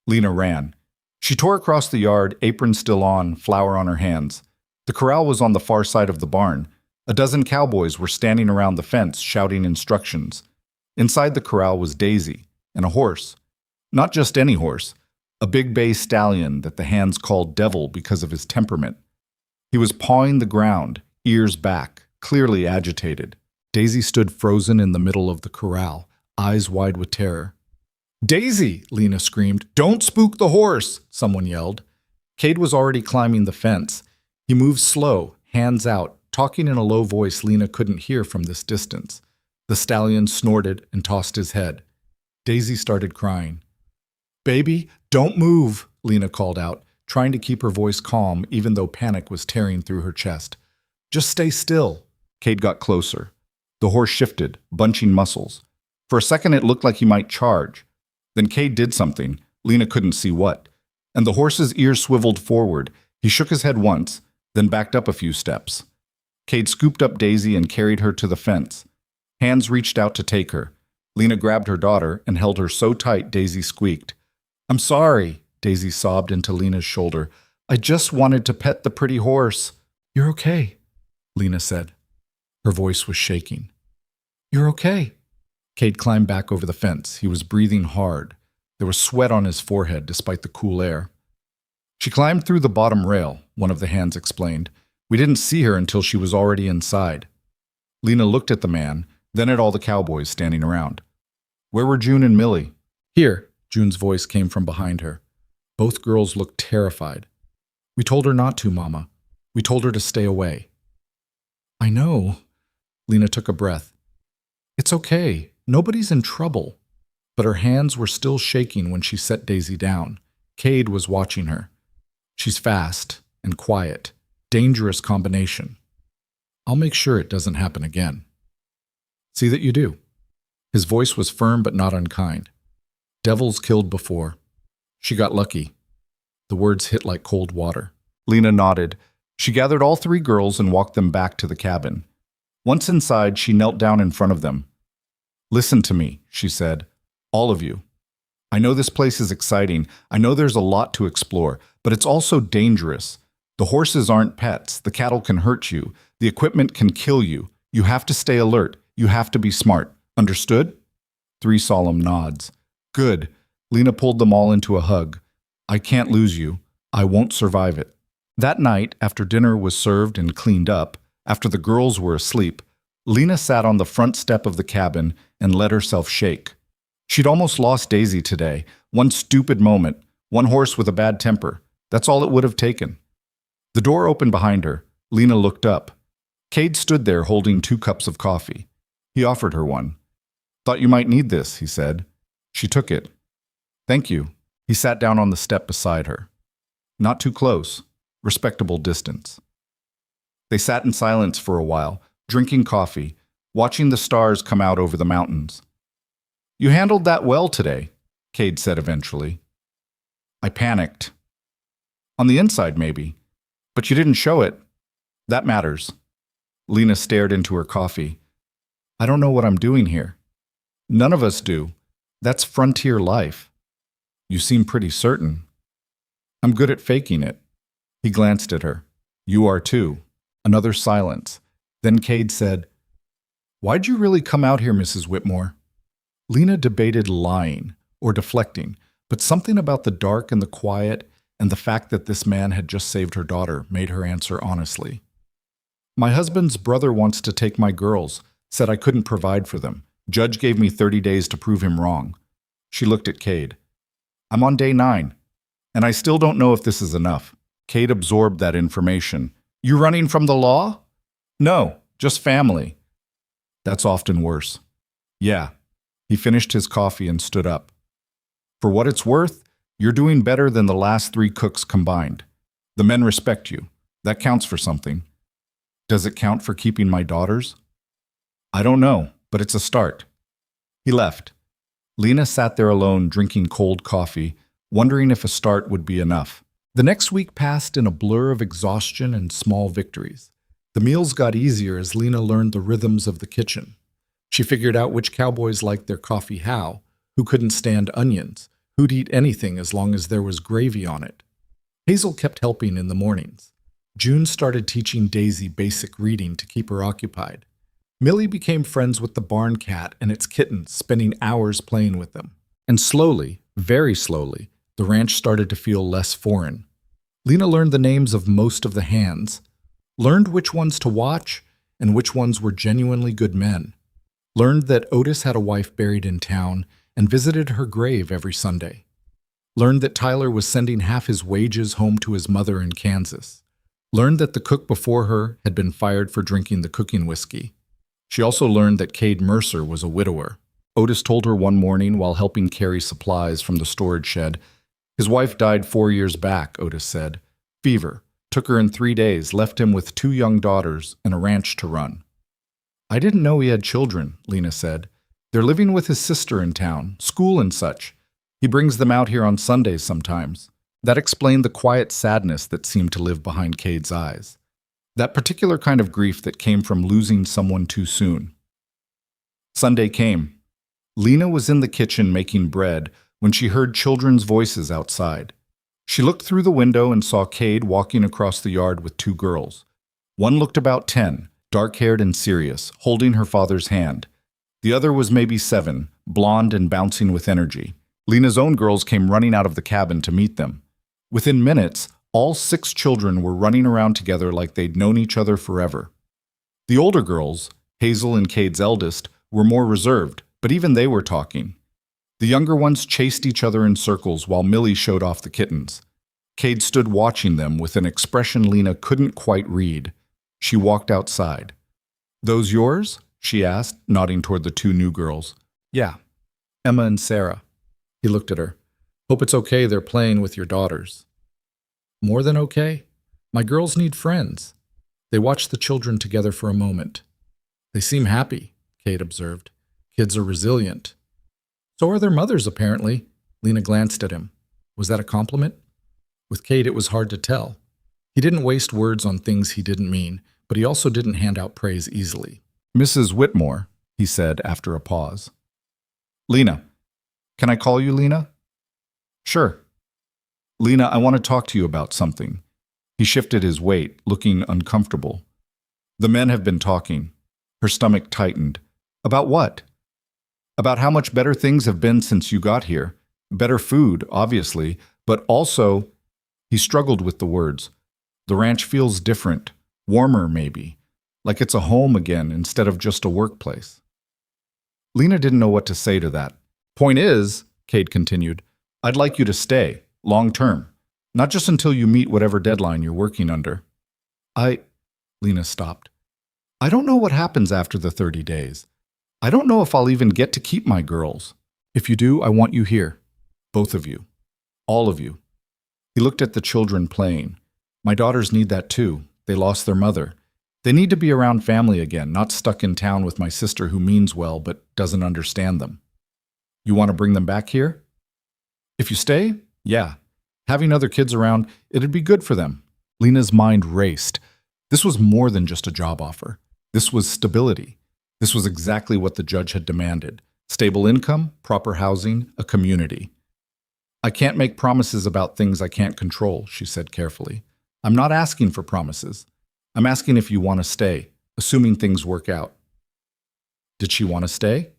A: Lena ran. She tore across the yard, apron still on, flour on her hands. The corral was on the far side of the barn. A dozen cowboys were standing around the fence, shouting instructions. Inside the corral was Daisy, and a horse. Not just any horse. A big bay stallion that the hands called Devil because of his temperament. He was pawing the ground, ears back, clearly agitated. Daisy stood frozen in the middle of the corral, eyes wide with terror. Daisy! Lena screamed. Don't spook the horse! Someone yelled. Cade was already climbing the fence. He moved slow, hands out, talking in a low voice Lena couldn't hear from this distance. The stallion snorted and tossed his head. Daisy started crying. Baby, don't move, Lena called out, trying to keep her voice calm even though panic was tearing through her chest. Just stay still. Cade got closer. The horse shifted, bunching muscles. For a second it looked like he might charge. Then Cade did something, Lena couldn't see what, and the horse's ears swiveled forward. He shook his head once, then backed up a few steps. Cade scooped up Daisy and carried her to the fence. Hands reached out to take her. Lena grabbed her daughter and held her so tight Daisy squeaked. I'm sorry, Daisy sobbed into Lena's shoulder. I just wanted to pet the pretty horse. You're okay, Lena said. Her voice was shaking. You're okay. Cade climbed back over the fence. He was breathing hard. There was sweat on his forehead despite the cool air. She climbed through the bottom rail, one of the hands explained. We didn't see her until she was already inside. Lena looked at the man, then at all the cowboys standing around. Where were June and Millie? Here, June's voice came from behind her. Both girls looked terrified. We told her not to, Mama. We told her to stay away. I know. Lena took a breath. It's okay. Nobody's in trouble. But her hands were still shaking when she set Daisy down. Cade was watching her. She's fast and quiet. Dangerous combination. I'll make sure it doesn't happen again. See that you do. His voice was firm but not unkind. Devils killed before. She got lucky. The words hit like cold water. Lena nodded. She gathered all three girls and walked them back to the cabin. Once inside, she knelt down in front of them. Listen to me, she said. All of you. I know this place is exciting. I know there's a lot to explore, but it's also dangerous. The horses aren't pets. The cattle can hurt you. The equipment can kill you. You have to stay alert. You have to be smart. Understood? 3 solemn nods. Good. Lena pulled them all into a hug. I can't lose you. I won't survive it. That night, after dinner was served and cleaned up, after the girls were asleep, Lena sat on the front step of the cabin and let herself shake. She'd almost lost Daisy today. One stupid moment. One horse with a bad temper. That's all it would have taken. The door opened behind her. Lena looked up. Cade stood there holding 2 cups of coffee. He offered her one. Thought you might need this, he said. She took it. Thank you. He sat down on the step beside her. Not too close. Respectable distance. They sat in silence for a while, drinking coffee, watching the stars come out over the mountains. You handled that well today, Cade said eventually. I panicked. On the inside, maybe. But you didn't show it. That matters. Lena stared into her coffee. I don't know what I'm doing here. None of us do. That's frontier life. You seem pretty certain. I'm good at faking it. He glanced at her. You are too. Another silence. Then Cade said, Why'd you really come out here, Mrs. Whitmore? Lena debated lying or deflecting, but something about the dark and the quiet, and the fact that this man had just saved her daughter made her answer honestly. My husband's brother wants to take my girls, said I couldn't provide for them. Judge gave me 30 days to prove him wrong. She looked at Cade. I'm on day 9, and I still don't know if this is enough. Cade absorbed that information. You running from the law? No, just family. That's often worse. Yeah. He finished his coffee and stood up. For what it's worth, you're doing better than the last 3 cooks combined. The men respect you. That counts for something. Does it count for keeping my daughters? I don't know, but it's a start. He left. Lena sat there alone, drinking cold coffee, wondering if a start would be enough. The next week passed in a blur of exhaustion and small victories. The meals got easier as Lena learned the rhythms of the kitchen. She figured out which cowboys liked their coffee how, who couldn't stand onions, who'd eat anything as long as there was gravy on it. Hazel kept helping in the mornings. June started teaching Daisy basic reading to keep her occupied. Millie became friends with the barn cat and its kittens, spending hours playing with them. And slowly, very slowly, the ranch started to feel less foreign. Lena learned the names of most of the hands, learned which ones to watch and which ones were genuinely good men, learned that Otis had a wife buried in town and visited her grave every Sunday, learned that Tyler was sending half his wages home to his mother in Kansas, learned that the cook before her had been fired for drinking the cooking whiskey. She also learned that Cade Mercer was a widower. Otis told her one morning while helping carry supplies from the storage shed. His wife died 4 years back, Otis said. Fever. Took her in 3 days, left him with 2 young daughters and a ranch to run. I didn't know he had children, Lena said. They're living with his sister in town, school and such. He brings them out here on Sundays sometimes. That explained the quiet sadness that seemed to live behind Cade's eyes. That particular kind of grief that came from losing someone too soon. Sunday came. Lena was in the kitchen making bread when she heard children's voices outside. She looked through the window and saw Cade walking across the yard with 2 girls. One looked about 10, dark-haired and serious, holding her father's hand. The other was maybe 7, blonde and bouncing with energy. Lena's own girls came running out of the cabin to meet them. Within minutes, all 6 children were running around together like they'd known each other forever. The older girls, Hazel and Cade's eldest, were more reserved, but even they were talking. The younger ones chased each other in circles while Millie showed off the kittens. Cade stood watching them with an expression Lena couldn't quite read. She walked outside. Those yours? She asked, nodding toward the 2 new girls. Yeah, Emma and Sarah. He looked at her. Hope it's okay they're playing with your daughters. More than okay? My girls need friends. They watched the children together for a moment. They seem happy, Cade observed. Kids are resilient. So are their mothers, apparently. Lena glanced at him. Was that a compliment? With Cade, it was hard to tell. He didn't waste words on things he didn't mean, but he also didn't hand out praise easily. Mrs. Whitmore, he said after a pause. Lena. Can I call you Lena? Sure. Lena, I want to talk to you about something. He shifted his weight, looking uncomfortable. The men have been talking. Her stomach tightened. About what? About how much better things have been since you got here. Better food, obviously, but also... He struggled with the words. The ranch feels different, warmer maybe, like it's a home again instead of just a workplace. Lena didn't know what to say to that. Point is, Cade continued, I'd like you to stay, long term, not just until you meet whatever deadline you're working under. Lena stopped. I don't know what happens after the 30 days. I don't know if I'll even get to keep my girls. If you do, I want you here. Both of you. All of you. He looked at the children playing. My daughters need that too. They lost their mother. They need to be around family again, not stuck in town with my sister who means well but doesn't understand them. You want to bring them back here? If you stay, yeah. Having other kids around, it'd be good for them. Lena's mind raced. This was more than just a job offer. This was stability. This was exactly what the judge had demanded. Stable income, proper housing, a community. I can't make promises about things I can't control, she said carefully. I'm not asking for promises. I'm asking if you want to stay, assuming things work out. Did she want to stay?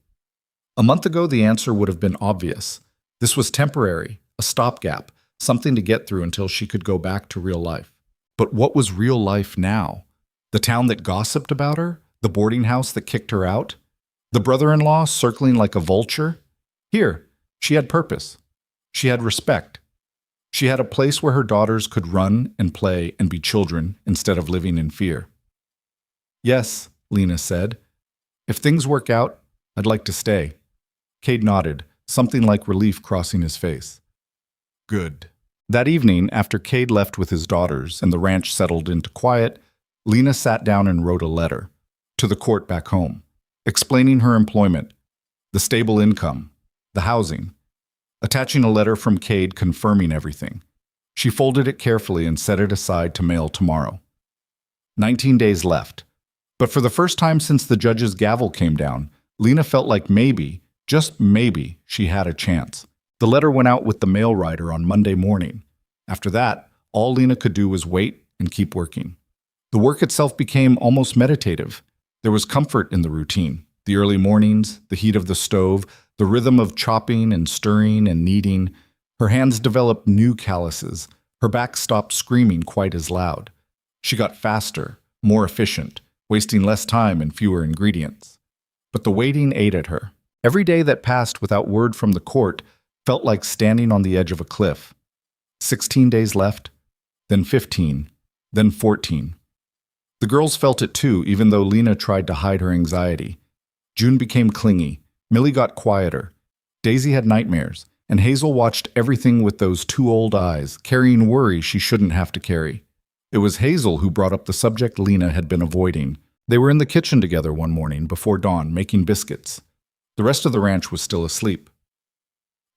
A: A month ago, the answer would have been obvious. This was temporary, a stopgap, something to get through until she could go back to real life. But what was real life now? The town that gossiped about her? The boarding house that kicked her out? The brother-in-law circling like a vulture? Here, she had purpose. She had respect. She had a place where her daughters could run and play and be children instead of living in fear. Yes, Lena said. If things work out, I'd like to stay. Cade nodded, something like relief crossing his face. Good. That evening, after Cade left with his daughters and the ranch settled into quiet, Lena sat down and wrote a letter to the court back home, explaining her employment, the stable income, the housing, attaching a letter from Cade confirming everything. She folded it carefully and set it aside to mail tomorrow. 19 days left. But for the first time since the judge's gavel came down, Lena felt like maybe, just maybe, she had a chance. The letter went out with the mail rider on Monday morning. After that, all Lena could do was wait and keep working. The work itself became almost meditative. There was comfort in the routine, the early mornings, the heat of the stove, the rhythm of chopping and stirring and kneading. Her hands developed new calluses. Her back stopped screaming quite as loud. She got faster, more efficient, wasting less time and fewer ingredients. But the waiting ate at her. Every day that passed without word from the court felt like standing on the edge of a cliff. 16 days left, then 15, then 14. The girls felt it too, even though Lena tried to hide her anxiety. June became clingy. Millie got quieter. Daisy had nightmares, and Hazel watched everything with those two old eyes, carrying worry she shouldn't have to carry. It was Hazel who brought up the subject Lena had been avoiding. They were in the kitchen together one morning before dawn, making biscuits. The rest of the ranch was still asleep.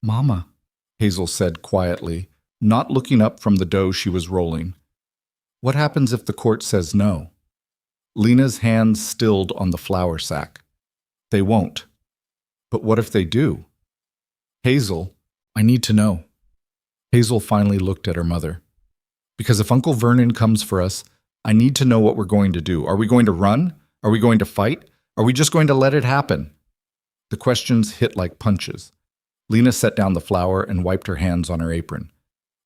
A: "Mama," Hazel said quietly, not looking up from the dough she was rolling. "What happens if the court says no?" Lena's hands stilled on the flour sack. "They won't. But what if they do?" "Hazel, I need to know." Hazel finally looked at her mother. "Because if Uncle Vernon comes for us, I need to know what we're going to do. Are we going to run? Are we going to fight? Are we just going to let it happen?" The questions hit like punches. Lena set down the flour and wiped her hands on her apron.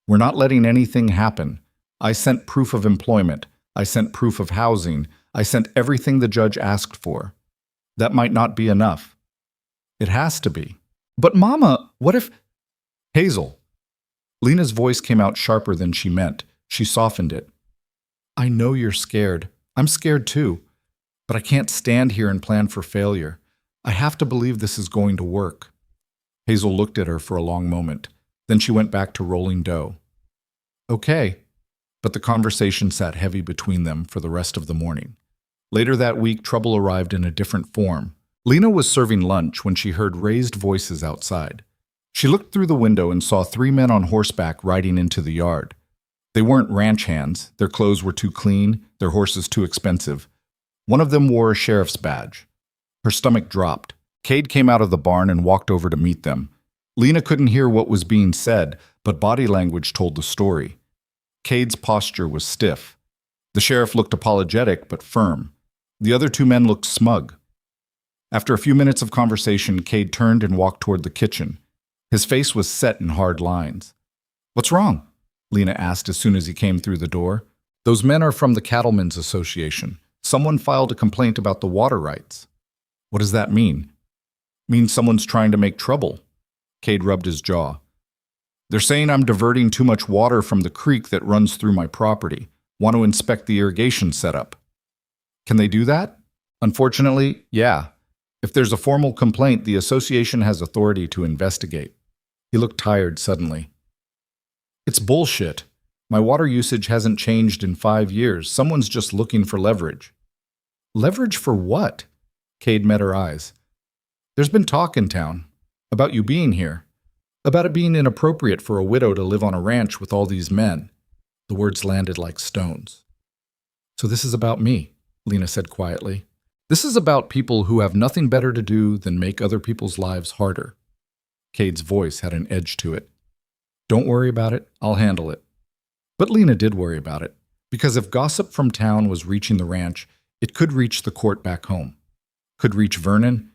A: "We're not letting anything happen. I sent proof of employment. I sent proof of housing. I sent everything the judge asked for. That might not be enough. It has to be." "But Mama, what if—" "Hazel." Lena's voice came out sharper than she meant. She softened it. "I know you're scared. I'm scared too. But I can't stand here and plan for failure. I have to believe this is going to work." Hazel looked at her for a long moment. Then she went back to rolling dough. "Okay." But the conversation sat heavy between them for the rest of the morning. Later that week, trouble arrived in a different form. Lena was serving lunch when she heard raised voices outside. She looked through the window and saw 3 men on horseback riding into the yard. They weren't ranch hands. Their clothes were too clean, their horses too expensive. One of them wore a sheriff's badge. Her stomach dropped. Cade came out of the barn and walked over to meet them. Lena couldn't hear what was being said, but body language told the story. Cade's posture was stiff. The sheriff looked apologetic but firm. The other 2 men looked smug. After a few minutes of conversation, Cade turned and walked toward the kitchen. His face was set in hard lines. "What's wrong?" Lena asked as soon as he came through the door. "Those men are from the Cattlemen's Association. Someone filed a complaint about the water rights." "What does that mean?" "Means someone's trying to make trouble." Cade rubbed his jaw. "They're saying I'm diverting too much water from the creek that runs through my property. Want to inspect the irrigation setup." "Can they do that?" "Unfortunately, yeah. If there's a formal complaint, the association has authority to investigate." He looked tired suddenly. "It's bullshit. My water usage hasn't changed in 5 years. Someone's just looking for leverage." "Leverage for what?" Cade met her eyes. "There's been talk in town about you being here, about it being inappropriate for a widow to live on a ranch with all these men." The words landed like stones. "So this is about me," Lena said quietly. "This is about people who have nothing better to do than make other people's lives harder." Cade's voice had an edge to it. "Don't worry about it. I'll handle it." But Lena did worry about it, because if gossip from town was reaching the ranch, it could reach the court back home, could reach Vernon,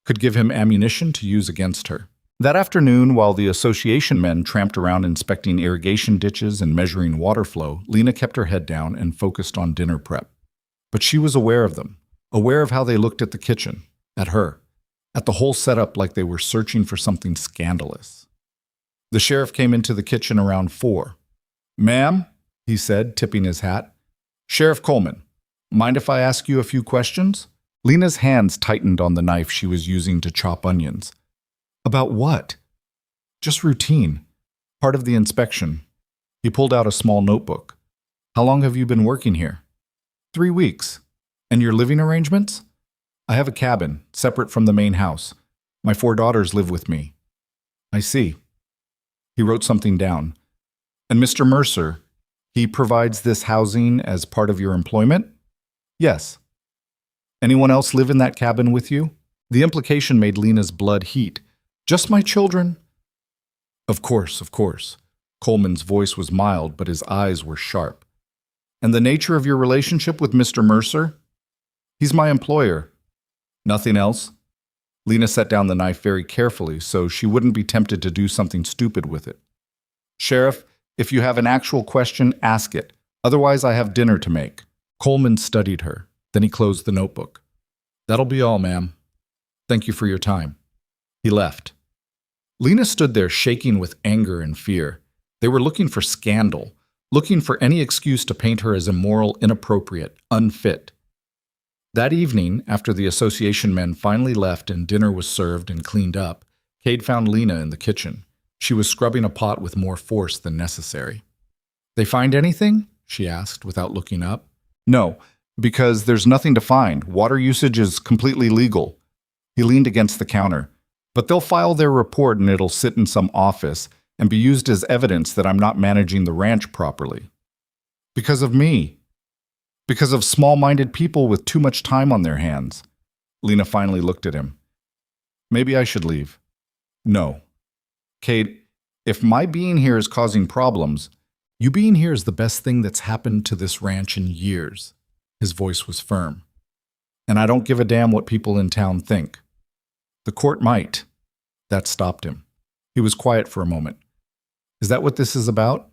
A: could give him ammunition to use against her. That afternoon, while the association men tramped around inspecting irrigation ditches and measuring water flow, Lena kept her head down and focused on dinner prep. But she was aware of them, aware of how they looked at the kitchen, at her, at the whole setup like they were searching for something scandalous. The sheriff came into the kitchen around 4. "Ma'am," he said, tipping his hat. "Sheriff Coleman, mind if I ask you a few questions?" Lena's hands tightened on the knife she was using to chop onions. "About what?" "Just routine. Part of the inspection." He pulled out a small notebook. "How long have you been working here?" 3 weeks. "And your living arrangements?" "I have a cabin, separate from the main house. My 4 daughters live with me." "I see." He wrote something down. "And Mr. Mercer, he provides this housing as part of your employment?" "Yes." "Anyone else live in that cabin with you?" The implication made Lena's blood heat. "Just my children." Of course, of course." Coleman's voice was mild, but his eyes were sharp. "And the nature of your relationship with Mr. Mercer?" "He's my employer." "Nothing else?" Lena set down the knife very carefully so she wouldn't be tempted to do something stupid with it. "Sheriff, if you have an actual question, ask it. Otherwise, I have dinner to make." Coleman studied her. Then he closed the notebook. "That'll be all, ma'am. Thank you for your time." He left. Lena stood there shaking with anger and fear. They were looking for scandal, looking for any excuse to paint her as immoral, inappropriate, unfit. That evening, after the association men finally left and dinner was served and cleaned up, Cade found Lena in the kitchen. She was scrubbing a pot with more force than necessary. "They find anything?" she asked without looking up. "No, because there's nothing to find. Water usage is completely legal." He leaned against the counter. "But they'll file their report and it'll sit in some office and be used as evidence that I'm not managing the ranch properly. Because of me. Because of small-minded people with too much time on their hands." Lena finally looked at him. "Maybe I should leave." "No." "Cade, if my being here is causing problems, you being here is the best thing that's happened to this ranch in years." His voice was firm. "And I don't give a damn what people in town think." "The court might." That stopped him. He was quiet for a moment. "Is that what this is about?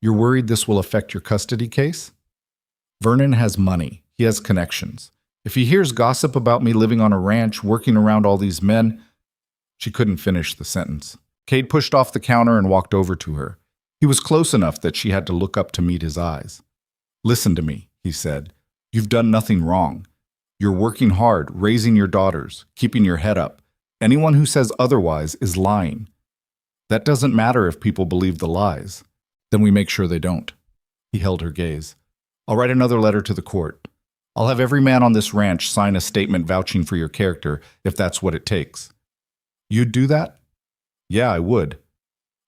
A: You're worried this will affect your custody case?" "Vernon has money. He has connections. If he hears gossip about me living on a ranch, working around all these men—" She couldn't finish the sentence. Cade pushed off the counter and walked over to her. He was close enough that she had to look up to meet his eyes. "Listen to me," he said. "You've done nothing wrong. You're working hard, raising your daughters, keeping your head up. Anyone who says otherwise is lying. That doesn't matter if people believe the lies. Then we make sure they don't." He held her gaze. "I'll write another letter to the court. I'll have every man on this ranch sign a statement vouching for your character, if that's what it takes." "You'd do that?" "Yeah, I would."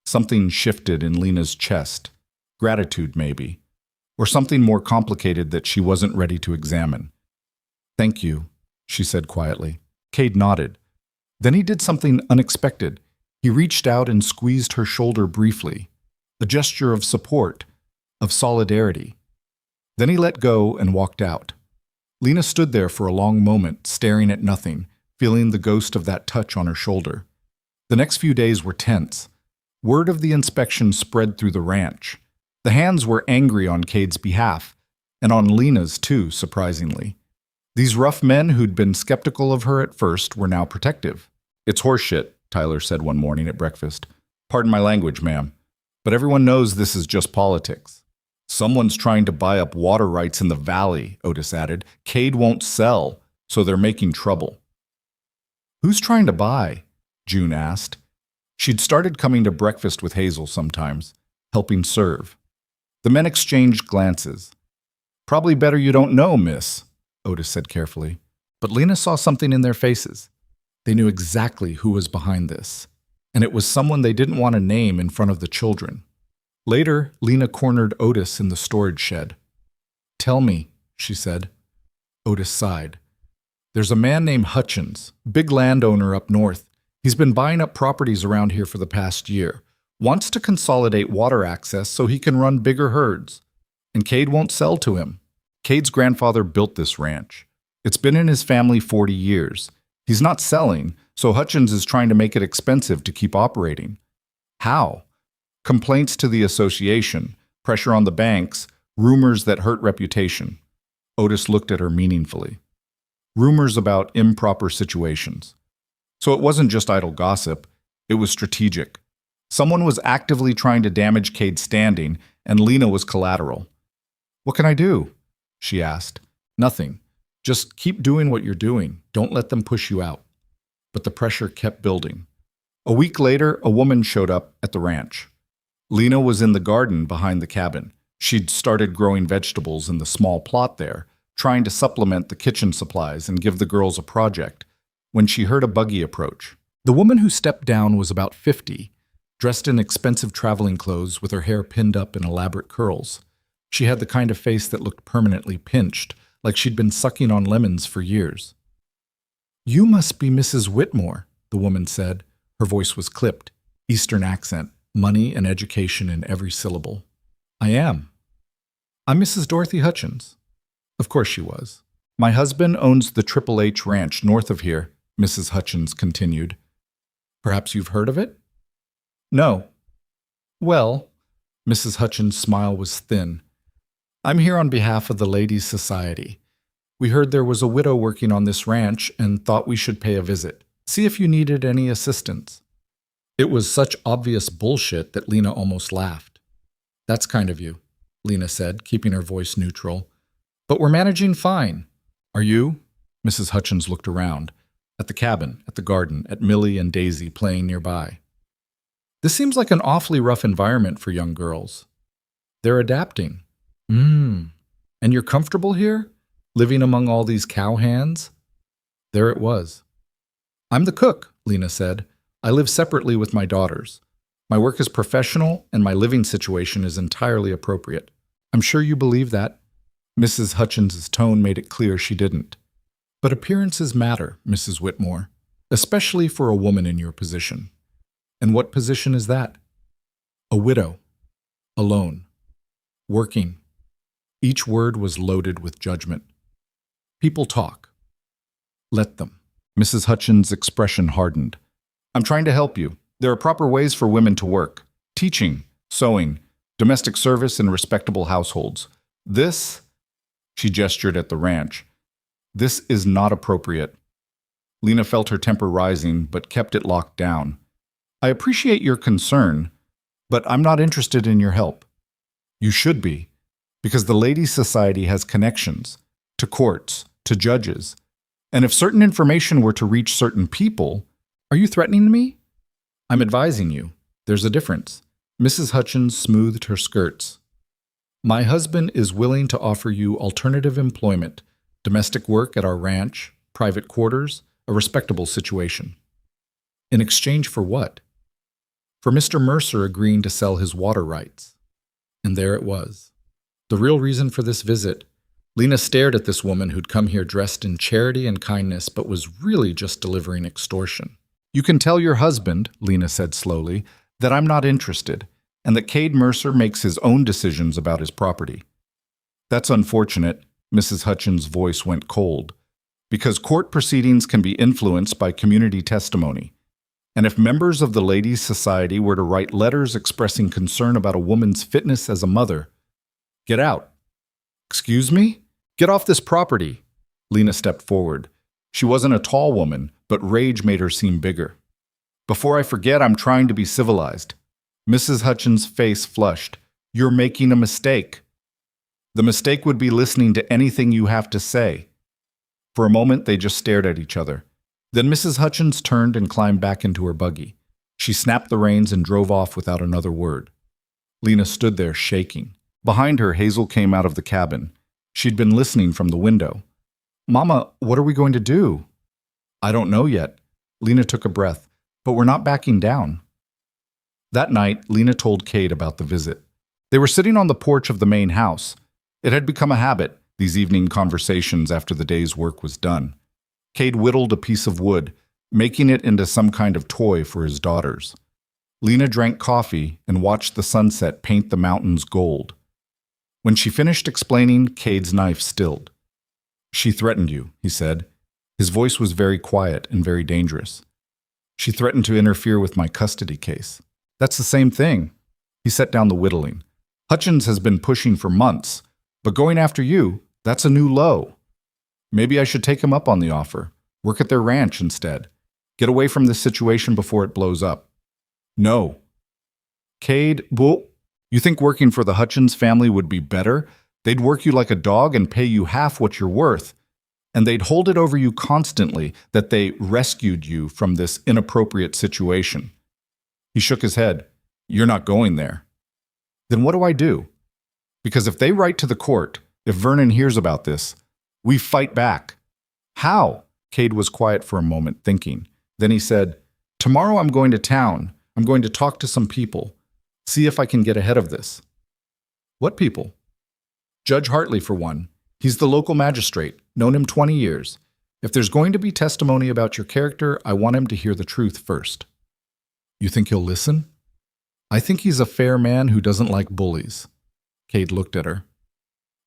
A: Something shifted in Lena's chest. Gratitude, maybe. Or something more complicated that she wasn't ready to examine. "Thank you," she said quietly. Cade nodded. Then he did something unexpected. He reached out and squeezed her shoulder briefly. A gesture of support, of solidarity. Then he let go and walked out. Lena stood there for a long moment, staring at nothing, feeling the ghost of that touch on her shoulder. The next few days were tense. Word of the inspection spread through the ranch. The hands were angry on Cade's behalf, and on Lena's too, surprisingly. These rough men who'd been skeptical of her at first were now protective. "It's horseshit," Tyler said one morning at breakfast. "Pardon my language, ma'am, but everyone knows this is just politics." "Someone's trying to buy up water rights in the valley," Otis added. "Cade won't sell, so they're making trouble." "Who's trying to buy?" June asked. She'd started coming to breakfast with Hazel sometimes, helping serve. The men exchanged glances. "Probably better you don't know, miss," Otis said carefully. But Lena saw something in their faces. They knew exactly who was behind this, and it was someone they didn't want to name in front of the children. Later, Lena cornered Otis in the storage shed. "Tell me," she said. Otis sighed. "There's a man named Hutchins, big landowner up north. He's been buying up properties around here for the past year. Wants to consolidate water access so he can run bigger herds. And Cade won't sell to him. Cade's grandfather built this ranch. It's been in his family 40 years. He's not selling, So Hutchins is trying to make it expensive to keep operating. How? Complaints to the association, pressure on the banks, rumors that hurt reputation. Otis looked at her meaningfully. Rumors about improper situations. So it wasn't just idle gossip, it was strategic. Someone was actively trying to damage Cade's standing, and Lena was collateral. "What can I do?" she asked. "Nothing. Just keep doing what you're doing. Don't let them push you out." But the pressure kept building. A week later, a woman showed up at the ranch. Lena was in the garden behind the cabin. She'd started growing vegetables in the small plot there, trying to supplement the kitchen supplies and give the girls a project, when she heard a buggy approach. The woman who stepped down was about 50, dressed in expensive traveling clothes with her hair pinned up in elaborate curls. She had the kind of face that looked permanently pinched, like she'd been sucking on lemons for years. "You must be Mrs. Whitmore," the woman said. Her voice was clipped, Eastern accent, money and education in every syllable. "I am. I'm Mrs. Dorothy Hutchins." Of course she was. "My husband owns the Triple H Ranch north of here," Mrs. Hutchins continued. "Perhaps you've heard of it?" "No." "Well," Mrs. Hutchins' smile was thin, "I'm here on behalf of the Ladies' Society. We heard there was a widow working on this ranch and thought we should pay a visit. See if you needed any assistance." It was such obvious bullshit that Lena almost laughed. "That's kind of you," Lena said, keeping her voice neutral. "But we're managing fine. Are you?" Mrs. Hutchins looked around, at the cabin, at the garden, at Millie and Daisy playing nearby. "This seems like an awfully rough environment for young girls." "They're adapting." And you're comfortable here? Living among all these cowhands?" There it was. "I'm the cook," Lena said. "I live separately with my daughters. My work is professional, and my living situation is entirely appropriate." "I'm sure you believe that." Mrs. Hutchins' tone made it clear she didn't. "But appearances matter, Mrs. Whitmore, especially for a woman in your position." "And what position is that?" "A widow. Alone. Working." Each word was loaded with judgment. "People talk. Let them." Mrs. Hutchins' expression hardened. "I'm trying to help you. There are proper ways for women to work. Teaching, sewing, domestic service in respectable households. This," she gestured at the ranch, "this is not appropriate." Lena felt her temper rising, but kept it locked down. "I appreciate your concern, but I'm not interested in your help." "You should be, because the Ladies' Society has connections to courts, to judges, and if certain information were to reach certain people—" "Are you threatening me?" "I'm advising you. There's a difference." Mrs. Hutchins smoothed her skirts. "My husband is willing to offer you alternative employment, domestic work at our ranch, private quarters, a respectable situation." "In exchange for what?" "For Mr. Mercer agreeing to sell his water rights." And there it was. The real reason for this visit. Lena stared at this woman who'd come here dressed in charity and kindness but was really just delivering extortion. "You can tell your husband," Lena said slowly, "that I'm not interested, and that Cade Mercer makes his own decisions about his property." "That's unfortunate," Mrs. Hutchins' voice went cold, "because court proceedings can be influenced by community testimony. And if members of the Ladies' Society were to write letters expressing concern about a woman's fitness as a mother—" "Get out." "Excuse me? Get off this property." Lena stepped forward. She wasn't a tall woman, but rage made her seem bigger. "Before I forget, I'm trying to be civilized." Mrs. Hutchins' face flushed. "You're making a mistake." "The mistake would be listening to anything you have to say." For a moment, they just stared at each other. Then Mrs. Hutchins turned and climbed back into her buggy. She snapped the reins and drove off without another word. Lena stood there, shaking. Behind her, Hazel came out of the cabin. She'd been listening from the window. "Mama, what are we going to do?" "I don't know yet." Lena took a breath. "But we're not backing down." That night, Lena told Cade about the visit. They were sitting on the porch of the main house. It had become a habit, these evening conversations after the day's work was done. Cade whittled a piece of wood, making it into some kind of toy for his daughters. Lena drank coffee and watched the sunset paint the mountains gold. When she finished explaining, Cade's knife stilled. "She threatened you," he said. His voice was very quiet and very dangerous. She threatened to interfere with my custody case. That's the same thing. He set down the whittling. Hutchins has been pushing for months, but going after you, that's a new low. Maybe I should take him up on the offer. Work at their ranch instead. Get away from this situation before it blows up. No. Cade, you think working for the Hutchins family would be better? They'd work you like a dog and pay you half what you're worth. And they'd hold it over you constantly that they rescued you from this inappropriate situation. He shook his head. You're not going there. Then what do I do? Because if they write to the court, if Vernon hears about this, we fight back. How? Cade was quiet for a moment, thinking. Then he said, tomorrow I'm going to town. I'm going to talk to some people. See if I can get ahead of this. What people? Judge Hartley, for one. He's the local magistrate, known him 20 years. If there's going to be testimony about your character, I want him to hear the truth first. You think he'll listen? I think he's a fair man who doesn't like bullies. Cade looked at her.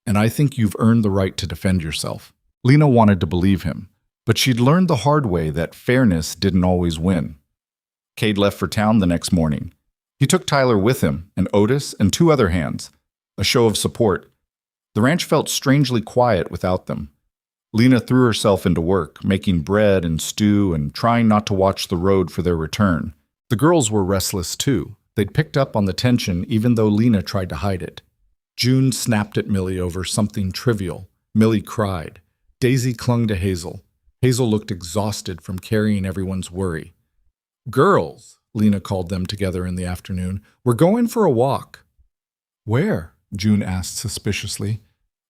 A: And I think you've earned the right to defend yourself. Lena wanted to believe him, but she'd learned the hard way that fairness didn't always win. Cade left for town the next morning. He took Tyler with him, and Otis, and 2 other hands, a show of support. The ranch felt strangely quiet without them. Lena threw herself into work, making bread and stew and trying not to watch the road for their return. The girls were restless too. They'd picked up on the tension even though Lena tried to hide it. June snapped at Millie over something trivial. Millie cried. Daisy clung to Hazel. Hazel looked exhausted from carrying everyone's worry. Girls, Lena called them together in the afternoon, we're going for a walk. Where? June asked suspiciously.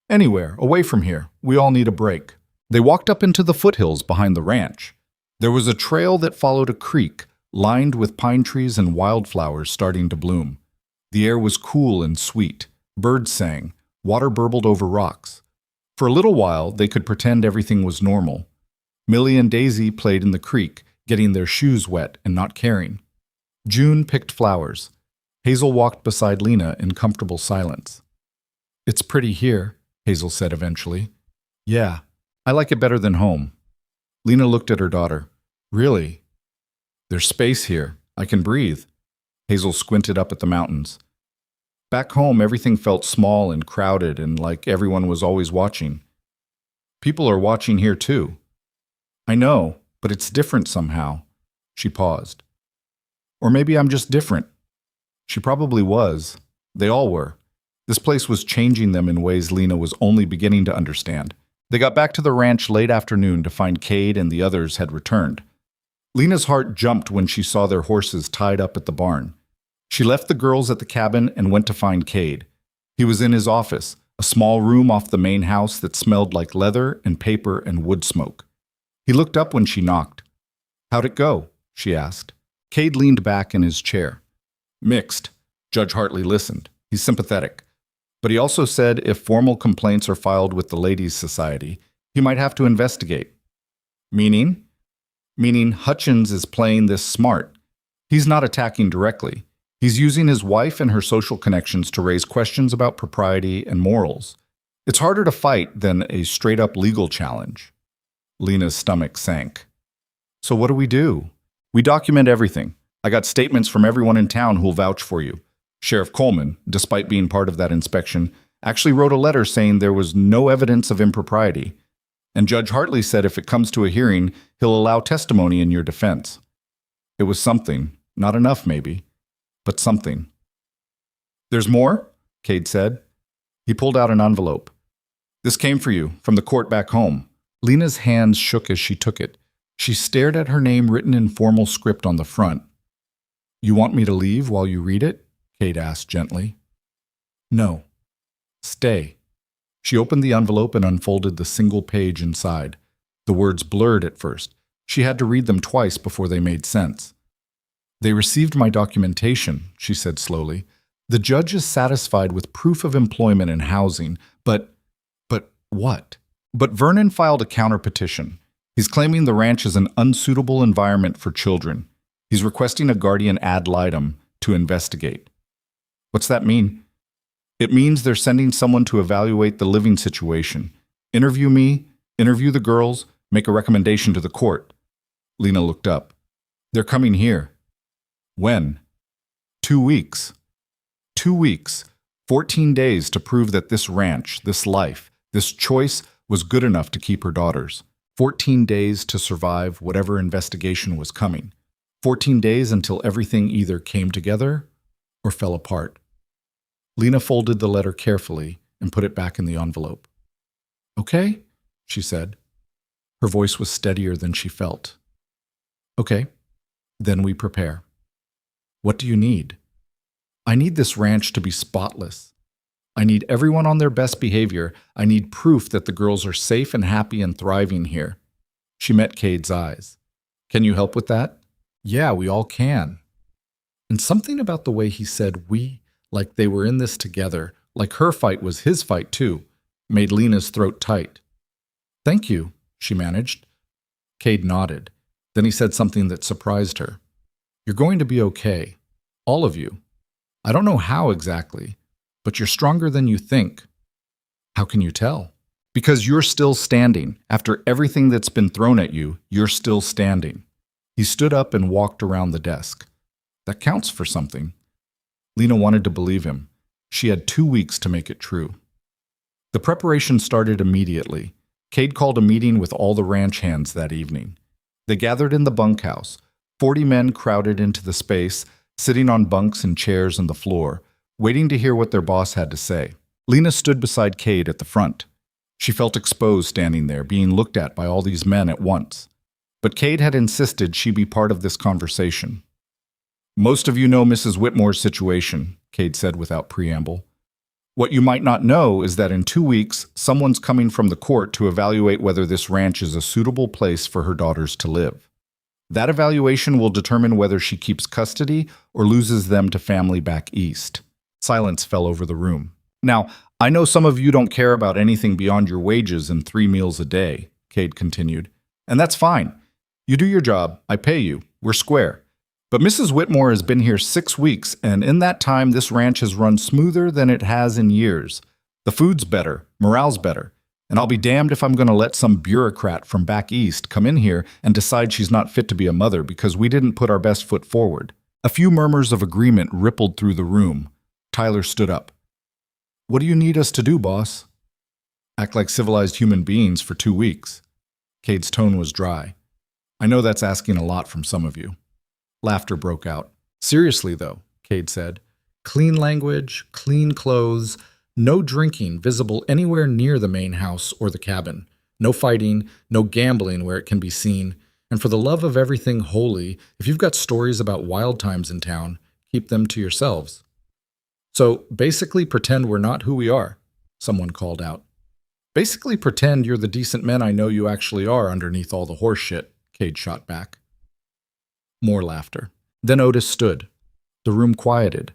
A: Anywhere, away from here. We all need a break. They walked up into the foothills behind the ranch. There was a trail that followed a creek, lined with pine trees and wildflowers starting to bloom. The air was cool and sweet. Birds sang. Water burbled over rocks. For a little while, they could pretend everything was normal. Millie and Daisy played in the creek, getting their shoes wet and not caring. June picked flowers. Hazel walked beside Lena in comfortable silence. It's pretty here, Hazel said eventually. Yeah, I like it better than home. Lena looked at her daughter. Really? There's space here. I can breathe. Hazel squinted up at the mountains. Back home, everything felt small and crowded and like everyone was always watching. People are watching here too. I know, but it's different somehow. She paused. Or maybe I'm just different. She probably was. They all were. This place was changing them in ways Lena was only beginning to understand. They got back to the ranch late afternoon to find Cade and the others had returned. Lena's heart jumped when she saw their horses tied up at the barn. She left the girls at the cabin and went to find Cade. He was in his office, a small room off the main house that smelled like leather and paper and wood smoke. He looked up when she knocked. How'd it go? She asked. Cade leaned back in his chair. Mixed. Judge Hartley listened. He's sympathetic. But he also said if formal complaints are filed with the Ladies' Society, he might have to investigate. Meaning? Meaning Hutchins is playing this smart. He's not attacking directly. He's using his wife and her social connections to raise questions about propriety and morals. It's harder to fight than a straight-up legal challenge. Lena's stomach sank. So what do? We document everything. I got statements from everyone in town who'll vouch for you. Sheriff Coleman, despite being part of that inspection, actually wrote a letter saying there was no evidence of impropriety. And Judge Hartley said if it comes to a hearing, he'll allow testimony in your defense. It was something. Not enough, maybe. But something. There's more? Cade said. He pulled out an envelope. This came for you, from the court back home. Lena's hands shook as she took it. She stared at her name written in formal script on the front. You want me to leave while you read it? Cade asked gently. No. Stay. She opened the envelope and unfolded the single page inside. The words blurred at first. She had to read them twice before they made sense. They received my documentation, she said slowly. The judge is satisfied with proof of employment and housing, but what? But Vernon filed a counterpetition. He's claiming the ranch is an unsuitable environment for children. He's requesting a guardian ad litem to investigate. What's that mean? It means they're sending someone to evaluate the living situation. Interview me, interview the girls, make a recommendation to the court. Lena looked up. They're coming here. When? 2 weeks. 2 weeks. 14 days to prove that this ranch, this life, this choice was good enough to keep her daughters. 14 days to survive whatever investigation was coming. 14 days until everything either came together or fell apart. Lena folded the letter carefully and put it back in the envelope. Okay, she said. Her voice was steadier than she felt. Okay, then we prepare. What do you need? I need this ranch to be spotless. I need everyone on their best behavior. I need proof that the girls are safe and happy and thriving here. She met Cade's eyes. Can you help with that? Yeah, we all can. And something about the way he said we, like they were in this together, like her fight was his fight too, made Lena's throat tight. Thank you, she managed. Cade nodded. Then he said something that surprised her. You're going to be okay. All of you. I don't know how exactly, but you're stronger than you think. How can you tell? Because you're still standing. After everything that's been thrown at you, you're still standing. He stood up and walked around the desk. That counts for something. Lena wanted to believe him. She had 2 weeks to make it true. The preparation started immediately. Cade called a meeting with all the ranch hands that evening. They gathered in the bunkhouse. 40 men crowded into the space, sitting on bunks and chairs on the floor, waiting to hear what their boss had to say. Lena stood beside Cade at the front. She felt exposed standing there, being looked at by all these men at once. But Cade had insisted she be part of this conversation. Most of you know Mrs. Whitmore's situation, Cade said without preamble. What you might not know is that in 2 weeks, someone's coming from the court to evaluate whether this ranch is a suitable place for her daughters to live. That evaluation will determine whether she keeps custody or loses them to family back east. Silence fell over the room. Now, I know some of you don't care about anything beyond your wages and 3 meals a day, Cade continued. And that's fine. You do your job. I pay you. We're square. But Mrs. Whitmore has been here 6 weeks, and in that time, this ranch has run smoother than it has in years. The food's better, morale's better, and I'll be damned if I'm going to let some bureaucrat from back east come in here and decide she's not fit to be a mother because we didn't put our best foot forward. A few murmurs of agreement rippled through the room. Tyler stood up. What do you need us to do, boss? Act like civilized human beings for 2 weeks. Cade's tone was dry. I know that's asking a lot from some of you. Laughter broke out. Seriously, though, Cade said. Clean language, clean clothes, no drinking visible anywhere near the main house or the cabin. No fighting, no gambling where it can be seen. And for the love of everything holy, if you've got stories about wild times in town, keep them to yourselves. So basically pretend we're not who we are, someone called out. Basically pretend you're the decent men I know you actually are underneath all the horse shit, Cade shot back. More laughter. Then Otis stood. The room quieted.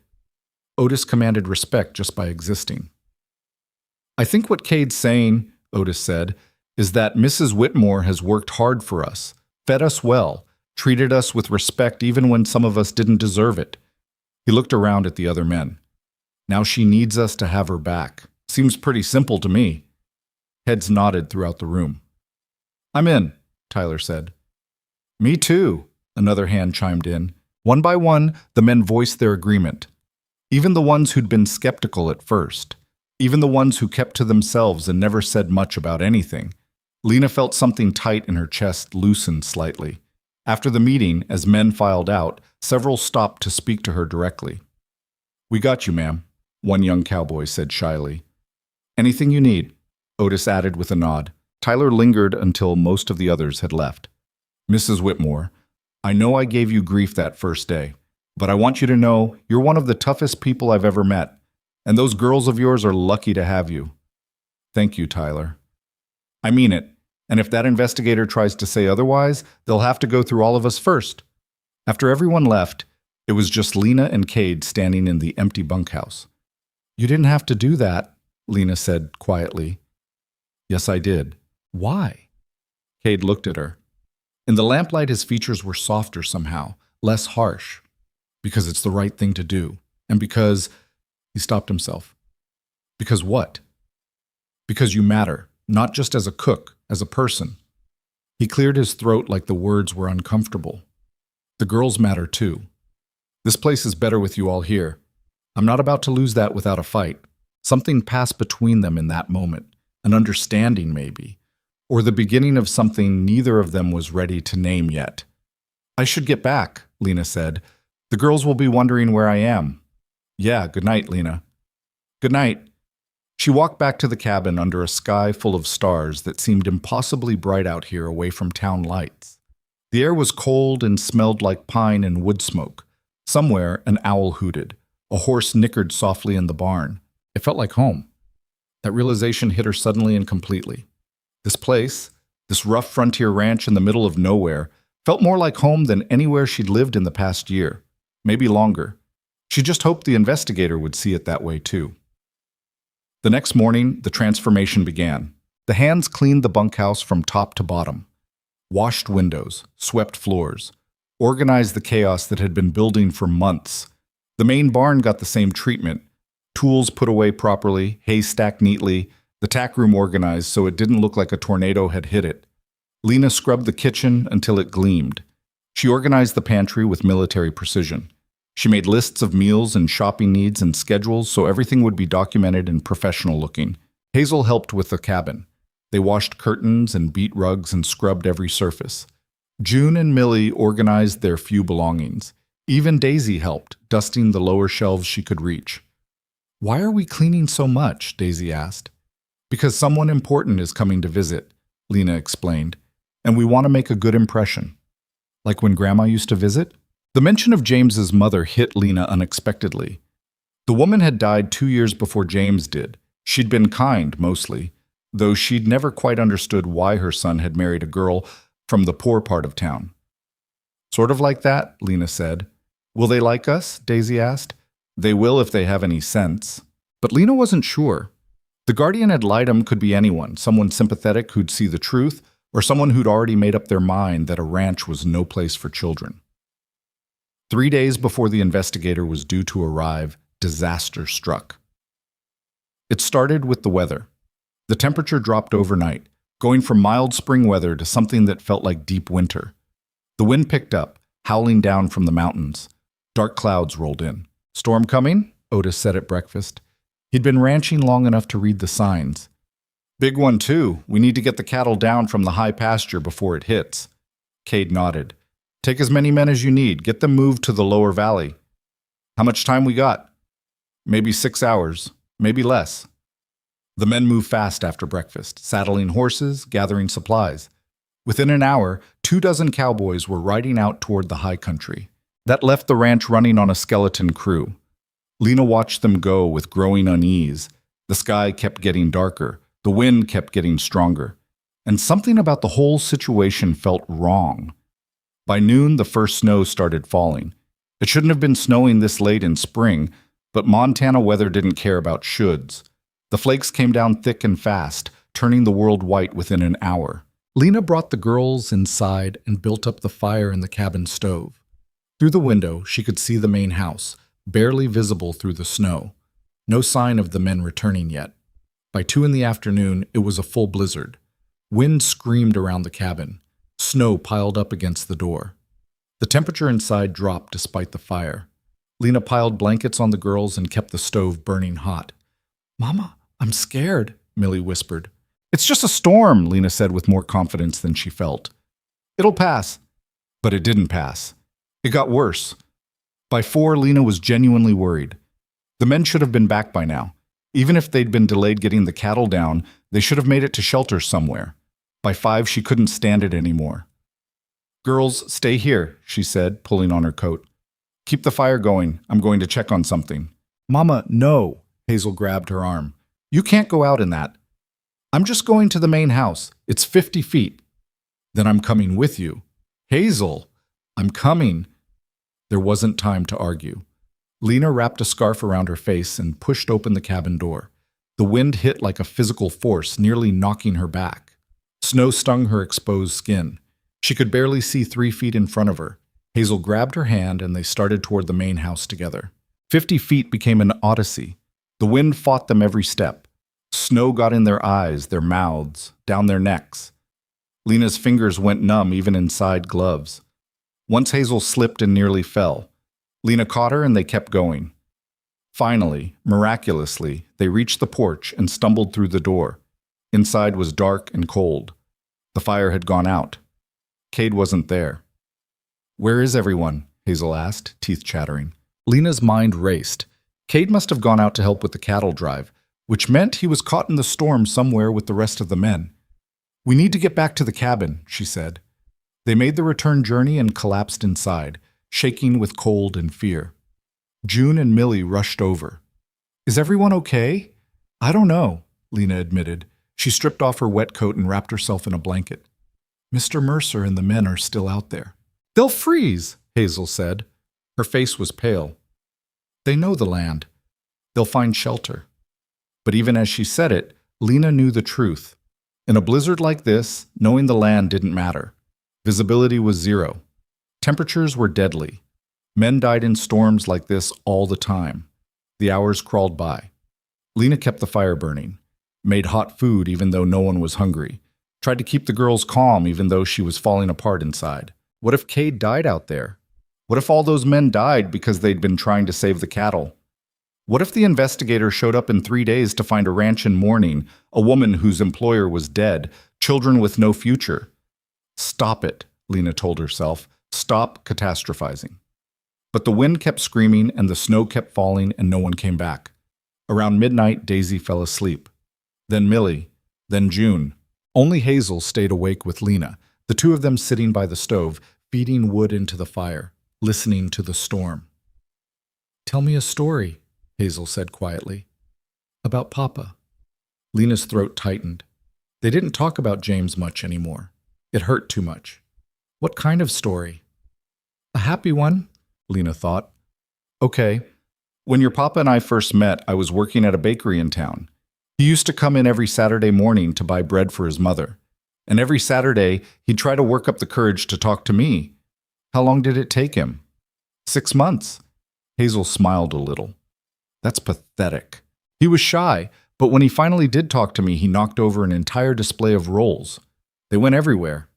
A: Otis commanded respect just by existing. I think what Cade's saying, Otis said, is that Mrs. Whitmore has worked hard for us, fed us well, treated us with respect even when some of us didn't deserve it. He looked around at the other men. Now she needs us to have her back. Seems pretty simple to me. Heads nodded throughout the room. I'm in, Tyler said. Me too, another hand chimed in. One by one, the men voiced their agreement. Even the ones who'd been skeptical at first. Even the ones who kept to themselves and never said much about anything. Lena felt something tight in her chest loosen slightly. After the meeting, as men filed out, several stopped to speak to her directly. We got you, ma'am, one young cowboy said shyly. Anything you need, Otis added with a nod. Tyler lingered until most of the others had left. Mrs. Whitmore, I know I gave you grief that first day, but I want you to know you're one of the toughest people I've ever met, and those girls of yours are lucky to have you. Thank you, Tyler. I mean it, and if that investigator tries to say otherwise, they'll have to go through all of us first. After everyone left, it was just Lena and Cade standing in the empty bunkhouse. You didn't have to do that, Lena said quietly. Yes, I did. Why? Cade looked at her. In the lamplight, his features were softer somehow, less harsh. Because it's the right thing to do. And because... He stopped himself. Because what? Because you matter, not just as a cook, as a person. He cleared his throat like the words were uncomfortable. The girls matter too. This place is better with you all here. I'm not about to lose that without a fight. Something passed between them in that moment, an understanding maybe, or the beginning of something neither of them was ready to name yet. I should get back, Lena said. The girls will be wondering where I am. Yeah, good night, Lena. Good night. She walked back to the cabin under a sky full of stars that seemed impossibly bright out here away from town lights. The air was cold and smelled like pine and wood smoke. Somewhere, an owl hooted. A horse nickered softly in the barn. It felt like home. That realization hit her suddenly and completely. This place, this rough frontier ranch in the middle of nowhere, felt more like home than anywhere she'd lived in the past year. Maybe longer. She just hoped the investigator would see it that way too. The next morning, the transformation began. The hands cleaned the bunkhouse from top to bottom. Washed windows, swept floors, organized the chaos that had been building for months. The main barn got the same treatment. Tools put away properly, hay stacked neatly, the tack room organized so it didn't look like a tornado had hit it. Lena scrubbed the kitchen until it gleamed. She organized the pantry with military precision. She made lists of meals and shopping needs and schedules so everything would be documented and professional looking. Hazel helped with the cabin. They washed curtains and beat rugs and scrubbed every surface. June and Millie organized their few belongings. Even Daisy helped, dusting the lower shelves she could reach. Why are we cleaning so much? Daisy asked. Because someone important is coming to visit, Lena explained, and we want to make a good impression. Like when Grandma used to visit? The mention of James's mother hit Lena unexpectedly. The woman had died 2 years before James did. She'd been kind, mostly, though she'd never quite understood why her son had married a girl from the poor part of town. Sort of like that, Lena said. Will they like us? Daisy asked. They will if they have any sense. But Lena wasn't sure. The guardian ad litem could be anyone, someone sympathetic who'd see the truth, or someone who'd already made up their mind that a ranch was no place for children. 3 days before the investigator was due to arrive, disaster struck. It started with the weather. The temperature dropped overnight, going from mild spring weather to something that felt like deep winter. The wind picked up, howling down from the mountains. Dark clouds rolled in. Storm coming? Otis said at breakfast. He'd been ranching long enough to read the signs. Big one, too. We need to get the cattle down from the high pasture before it hits. Cade nodded. Take as many men as you need. Get them moved to the lower valley. How much time we got? Maybe 6 hours. Maybe less. The men moved fast after breakfast, saddling horses, gathering supplies. Within an hour, 24 cowboys were riding out toward the high country. That left the ranch running on a skeleton crew. Lena watched them go with growing unease. The sky kept getting darker. The wind kept getting stronger. And something about the whole situation felt wrong. By noon, the first snow started falling. It shouldn't have been snowing this late in spring, but Montana weather didn't care about shoulds. The flakes came down thick and fast, turning the world white within an hour. Lena brought the girls inside and built up the fire in the cabin stove. Through the window, she could see the main house, barely visible through the snow. No sign of the men returning yet. By 2 in the afternoon, it was a full blizzard. Wind screamed around the cabin. Snow piled up against the door. The temperature inside dropped despite the fire. Lena piled blankets on the girls and kept the stove burning hot. Mama, I'm scared, Millie whispered. It's just a storm, Lena said with more confidence than she felt. It'll pass. But it didn't pass. It got worse. By 4, Lena was genuinely worried. The men should have been back by now. Even if they'd been delayed getting the cattle down, they should have made it to shelter somewhere. By 5, she couldn't stand it anymore. Girls, stay here, she said, pulling on her coat. Keep the fire going. I'm going to check on something. Mama, no. Hazel grabbed her arm. You can't go out in that. I'm just going to the main house. It's 50 feet. Then I'm coming with you. Hazel, I'm coming. There wasn't time to argue. Lena wrapped a scarf around her face and pushed open the cabin door. The wind hit like a physical force, nearly knocking her back. Snow stung her exposed skin. She could barely see 3 feet in front of her. Hazel grabbed her hand and they started toward the main house together. 50 feet became an odyssey. The wind fought them every step. Snow got in their eyes, their mouths, down their necks. Lena's fingers went numb even inside gloves. Once Hazel slipped and nearly fell. Lena caught her and they kept going. Finally, miraculously, they reached the porch and stumbled through the door. Inside was dark and cold. The fire had gone out. Cade wasn't there. "Where is everyone?" Hazel asked, teeth chattering. Lena's mind raced. Cade must have gone out to help with the cattle drive, which meant he was caught in the storm somewhere with the rest of the men. "We need to get back to the cabin," she said. They made the return journey and collapsed inside, shaking with cold and fear. June and Millie rushed over. "Is everyone okay?" "I don't know," Lena admitted. She stripped off her wet coat and wrapped herself in a blanket. "Mr. Mercer and the men are still out there." "They'll freeze," Hazel said. Her face was pale. "They know the land. They'll find shelter." But even as she said it, Lena knew the truth. In a blizzard like this, knowing the land didn't matter. Visibility was zero. Temperatures were deadly. Men died in storms like this all the time. The hours crawled by. Lena kept the fire burning, made hot food even though no one was hungry, tried to keep the girls calm even though she was falling apart inside. What if Cade died out there? What if all those men died because they'd been trying to save the cattle? What if the investigator showed up in 3 days to find a ranch in mourning, a woman whose employer was dead, children with no future? Stop it, Lena told herself. Stop catastrophizing. But the wind kept screaming and the snow kept falling and no one came back. Around midnight, Daisy fell asleep. Then Millie. Then June. Only Hazel stayed awake with Lena, the two of them sitting by the stove, feeding wood into the fire, listening to the storm. "Tell me a story," Hazel said quietly. "About Papa." Lena's throat tightened. They didn't talk about James much anymore. It hurt too much. "What kind of story?" "A happy one," Lena thought. "Okay. When your papa and I first met, I was working at a bakery in town. He used to come in every Saturday morning to buy bread for his mother. And every Saturday, he'd try to work up the courage to talk to me. How long did it take him?" 6 months. Hazel smiled a little. "That's pathetic." He was shy, but when he finally did talk to me, he knocked over an entire display of rolls. They went everywhere.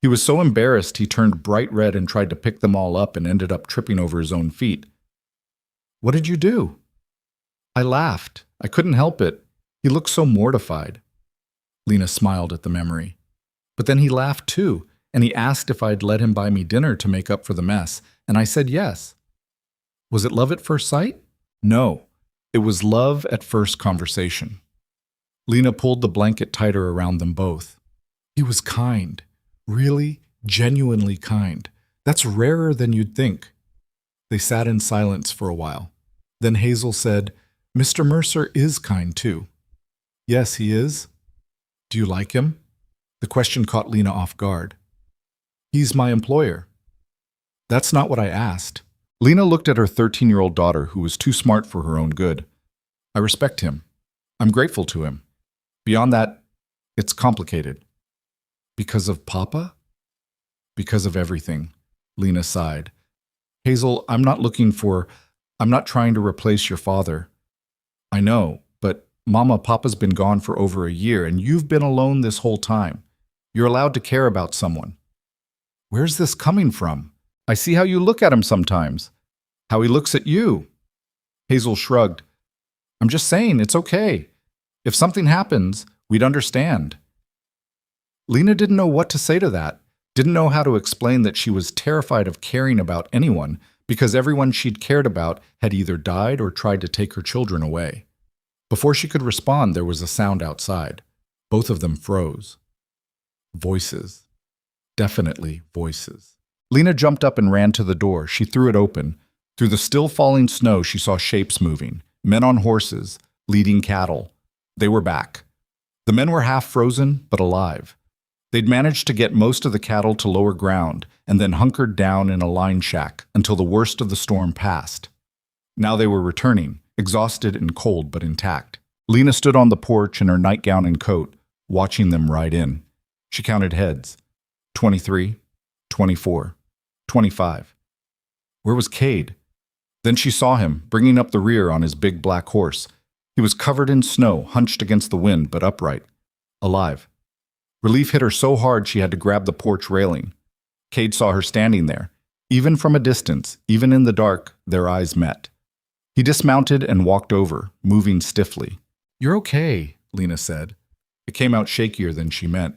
A: He was so embarrassed he turned bright red and tried to pick them all up and ended up tripping over his own feet. "What did you do?" "I laughed. I couldn't help it. He looked so mortified." Lena smiled at the memory. "But then he laughed too, and he asked if I'd let him buy me dinner to make up for the mess, and I said yes." "Was it love at first sight?" "No. It was love at first conversation." Lena pulled the blanket tighter around them both. "He was kind. Really, genuinely kind. That's rarer than you'd think." They sat in silence for a while. Then Hazel said, "Mr. Mercer is kind too." "Yes, he is." "Do you like him?" The question caught Lena off guard. "He's my employer." "That's not what I asked." Lena looked at her 13-year-old daughter who was too smart for her own good. "I respect him. I'm grateful to him. Beyond that, it's complicated." "Because of Papa?" "Because of everything," Lena sighed. "Hazel, I'm not trying to replace your father." "I know, but Mama, Papa's been gone for over a year and you've been alone this whole time. You're allowed to care about someone." "Where's this coming from? I see how you look at him sometimes. How he looks at you." Hazel shrugged. "I'm just saying, it's okay. If something happens, we'd understand." Lena didn't know what to say to that, didn't know how to explain that she was terrified of caring about anyone because everyone she'd cared about had either died or tried to take her children away. Before she could respond, there was a sound outside. Both of them froze. Voices. Definitely voices. Lena jumped up and ran to the door. She threw it open. Through the still falling snow, she saw shapes moving. Men on horses, leading cattle. They were back. The men were half frozen, but alive. They'd managed to get most of the cattle to lower ground and then hunkered down in a line shack until the worst of the storm passed. Now they were returning, exhausted and cold but intact. Lena stood on the porch in her nightgown and coat, watching them ride in. She counted heads. 23, 24, 25. Where was Cade? Then she saw him, bringing up the rear on his big black horse. He was covered in snow, hunched against the wind, but upright. Alive. Relief hit her so hard she had to grab the porch railing. Cade saw her standing there. Even from a distance, even in the dark, their eyes met. He dismounted and walked over, moving stiffly. "You're okay," Lena said. It came out shakier than she meant.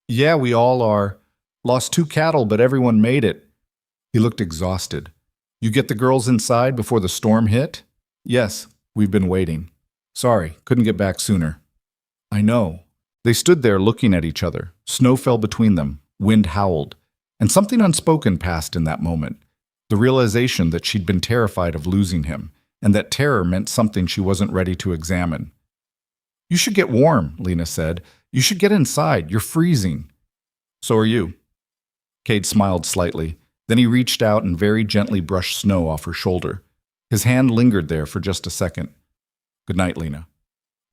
A: "Yeah, we all are. Lost 2 cattle, but everyone made it." He looked exhausted. "You get the girls inside before the storm hit?" "Yes, we've been waiting. Sorry, couldn't get back sooner." "I know." They stood there looking at each other. Snow fell between them. Wind howled. And something unspoken passed in that moment. The realization that she'd been terrified of losing him, and that terror meant something she wasn't ready to examine. "You should get warm," Lena said. "You should get inside. You're freezing." "So are you." Cade smiled slightly. Then he reached out and very gently brushed snow off her shoulder. His hand lingered there for just a second. "Good night, Lena."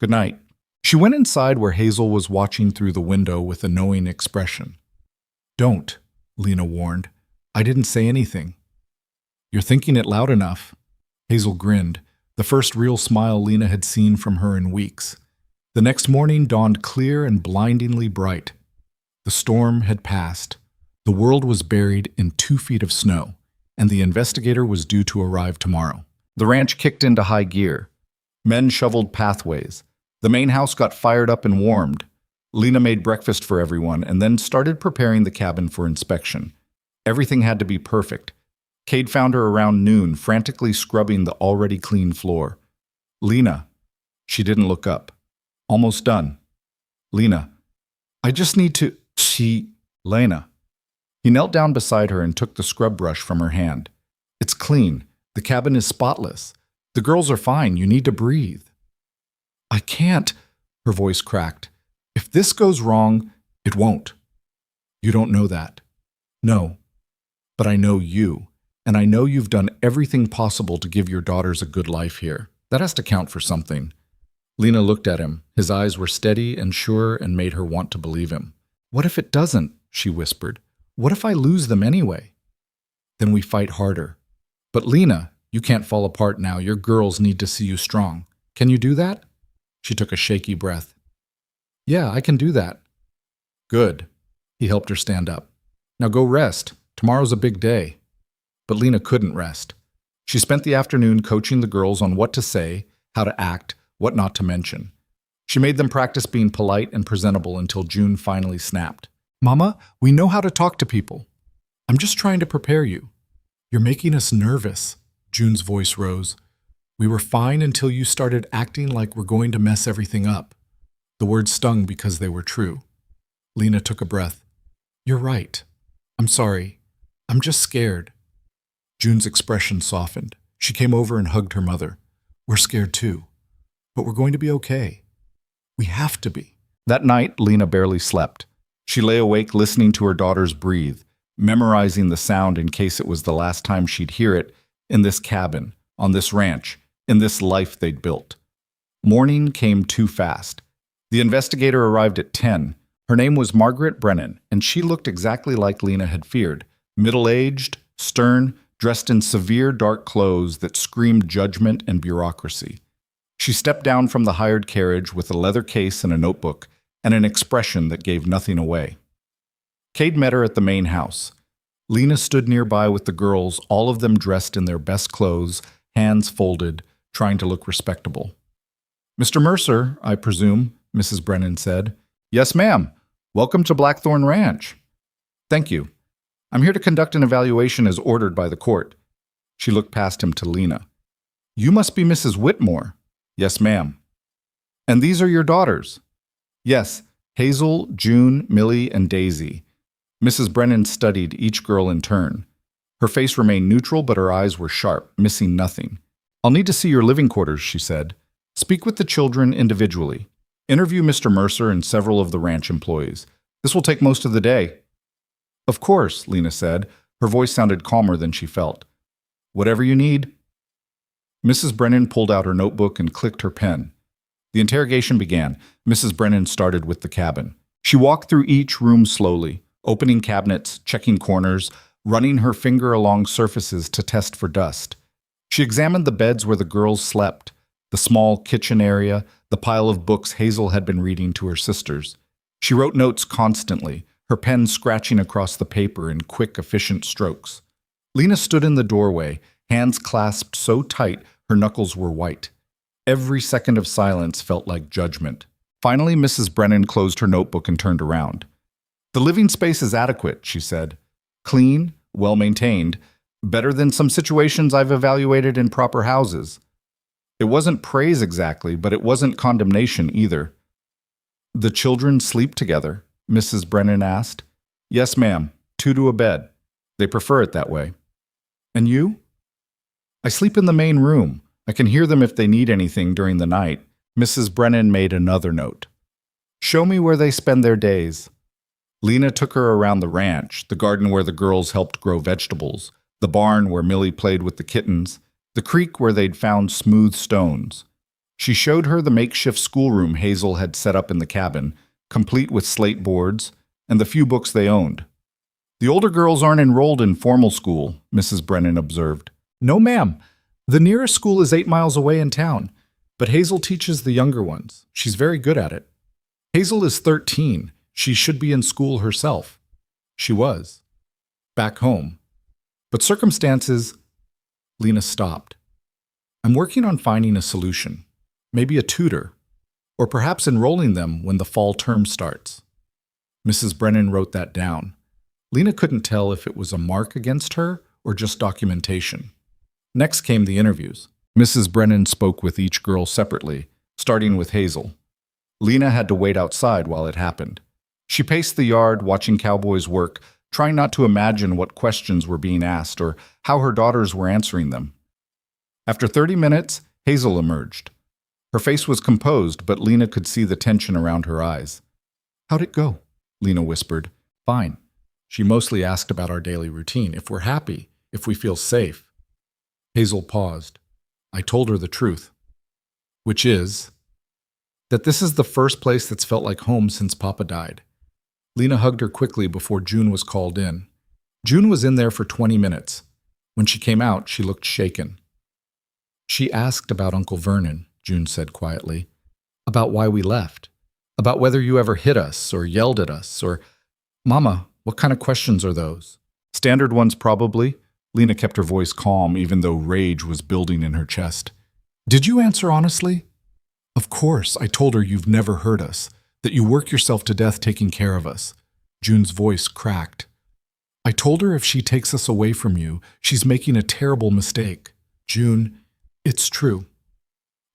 A: "Good night." She went inside where Hazel was watching through the window with a knowing expression. "Don't," Lena warned. "I didn't say anything." "You're thinking it loud enough." Hazel grinned, the first real smile Lena had seen from her in weeks. The next morning dawned clear and blindingly bright. The storm had passed. The world was buried in 2 feet of snow, and the investigator was due to arrive tomorrow. The ranch kicked into high gear. Men shoveled pathways. The main house got fired up and warmed. Lena made breakfast for everyone and then started preparing the cabin for inspection. Everything had to be perfect. Cade found her around noon, frantically scrubbing the already clean floor. "Lena." She didn't look up. "Almost done." "Lena." "I just need to—" "Lena." He knelt down beside her and took the scrub brush from her hand. "It's clean. The cabin is spotless. The girls are fine. You need to breathe." "I can't," her voice cracked. "If this goes wrong, it won't." "You don't know that." "No. But I know you, and I know you've done everything possible to give your daughters a good life here. That has to count for something." Lena looked at him. His eyes were steady and sure and made her want to believe him. "What if it doesn't?" she whispered. "What if I lose them anyway?" "Then we fight harder." "But Lena, you can't fall apart now. Your girls need to see you strong. Can you do that?" She took a shaky breath. "Yeah, I can do that." "Good." He helped her stand up. "Now go rest. Tomorrow's a big day." But Lena couldn't rest. She spent the afternoon coaching the girls on what to say, how to act, what not to mention. She made them practice being polite and presentable until June finally snapped. "Mama, we know how to talk to people. I'm just trying to prepare you." "You're making us nervous." June's voice rose. "We were fine until you started acting like we're going to mess everything up." The words stung because they were true. Lena took a breath. "You're right. I'm sorry. I'm just scared." June's expression softened. She came over and hugged her mother. "We're scared too. But we're going to be okay. We have to be." That night, Lena barely slept. She lay awake listening to her daughters breathe, memorizing the sound in case it was the last time she'd hear it in this cabin, on this ranch, in this life they'd built. Morning came too fast. The investigator arrived at 10. Her name was Margaret Brennan, and she looked exactly like Lena had feared. Middle-aged, stern, dressed in severe dark clothes that screamed judgment and bureaucracy. She stepped down from the hired carriage with a leather case and a notebook, and an expression that gave nothing away. Cade met her at the main house. Lena stood nearby with the girls, all of them dressed in their best clothes, hands folded, trying to look respectable. "Mr. Mercer, I presume," Mrs. Brennan said. "Yes, ma'am. Welcome to Blackthorn Ranch." "Thank you. I'm here to conduct an evaluation as ordered by the court." She looked past him to Lena. "You must be Mrs. Whitmore." "Yes, ma'am." "And these are your daughters?" "Yes, Hazel, June, Millie, and Daisy." Mrs. Brennan studied each girl in turn. Her face remained neutral, but her eyes were sharp, missing nothing. "I'll need to see your living quarters," she said. "Speak with the children individually. Interview Mr. Mercer and several of the ranch employees. This will take most of the day." "Of course," Lena said. Her voice sounded calmer than she felt. "Whatever you need." Mrs. Brennan pulled out her notebook and clicked her pen. The interrogation began. Mrs. Brennan started with the cabin. She walked through each room slowly, opening cabinets, checking corners, running her finger along surfaces to test for dust. She examined the beds where the girls slept, the small kitchen area, the pile of books Hazel had been reading to her sisters. She wrote notes constantly, her pen scratching across the paper in quick, efficient strokes. Lena stood in the doorway, hands clasped so tight her knuckles were white. Every second of silence felt like judgment. Finally, Mrs. Brennan closed her notebook and turned around. "The living space is adequate," she said. "Clean, well-maintained, better than some situations I've evaluated in proper houses." It wasn't praise exactly, but it wasn't condemnation either. "The children sleep together?" Mrs. Brennan asked. "Yes, ma'am. 2 to a bed. They prefer it that way." "And you?" "I sleep in the main room. I can hear them if they need anything during the night." Mrs. Brennan made another note. "Show me where they spend their days." Lena took her around the ranch, the garden where the girls helped grow vegetables, the barn where Millie played with the kittens, the creek where they'd found smooth stones. She showed her the makeshift schoolroom Hazel had set up in the cabin, complete with slate boards, and the few books they owned. "The older girls aren't enrolled in formal school," Mrs. Brennan observed. "No, ma'am. The nearest school is 8 miles away in town, but Hazel teaches the younger ones. She's very good at it. Hazel is 13. She should be in school herself." She was. Back home. But circumstances... Lena stopped. "I'm working on finding a solution. Maybe a tutor. Or perhaps enrolling them when the fall term starts." Mrs. Brennan wrote that down. Lena couldn't tell if it was a mark against her or just documentation. Next came the interviews. Mrs. Brennan spoke with each girl separately, starting with Hazel. Lena had to wait outside while it happened. She paced the yard, watching Cowboy's work, trying not to imagine what questions were being asked or how her daughters were answering them. After 30 minutes, Hazel emerged. Her face was composed, but Lena could see the tension around her eyes. "How'd it go?" Lena whispered. "Fine." She mostly asked about our daily routine, if we're happy, if we feel safe. Hazel paused. I told her the truth, which is that this is the first place that's felt like home since Papa died. Lena hugged her quickly before June was called in. June was in there for 20 minutes. When she came out, she looked shaken. "She asked about Uncle Vernon," June said quietly. "About why we left. About whether you ever hit us or yelled at us or... Mama, what kind of questions are those?" "Standard ones, probably." Lena kept her voice calm, even though rage was building in her chest. "Did you answer honestly?" "Of course. I told her you've never hurt us, that you work yourself to death taking care of us." June's voice cracked. "I told her if she takes us away from you, she's making a terrible mistake." "June, it's true."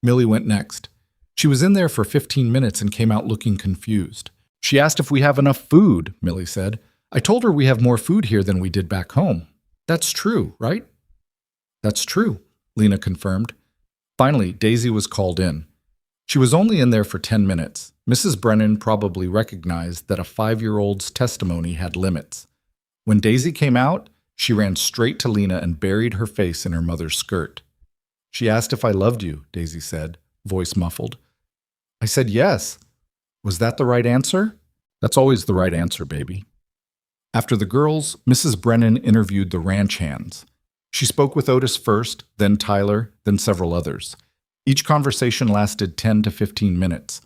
A: Millie went next. She was in there for 15 minutes and came out looking confused. "She asked if we have enough food," Millie said. "I told her we have more food here than we did back home. That's true, right?" "That's true," Lena confirmed. Finally, Daisy was called in. She was only in there for 10 minutes. Mrs. Brennan probably recognized that a 5-year-old's testimony had limits. When Daisy came out, she ran straight to Lena and buried her face in her mother's skirt. "She asked if I loved you," Daisy said, voice muffled. "I said yes." "Was that the right answer?" "That's always the right answer, baby." After the girls, Mrs. Brennan interviewed the ranch hands. She spoke with Otis first, then Tyler, then several others. Each conversation lasted 10 to 15 minutes.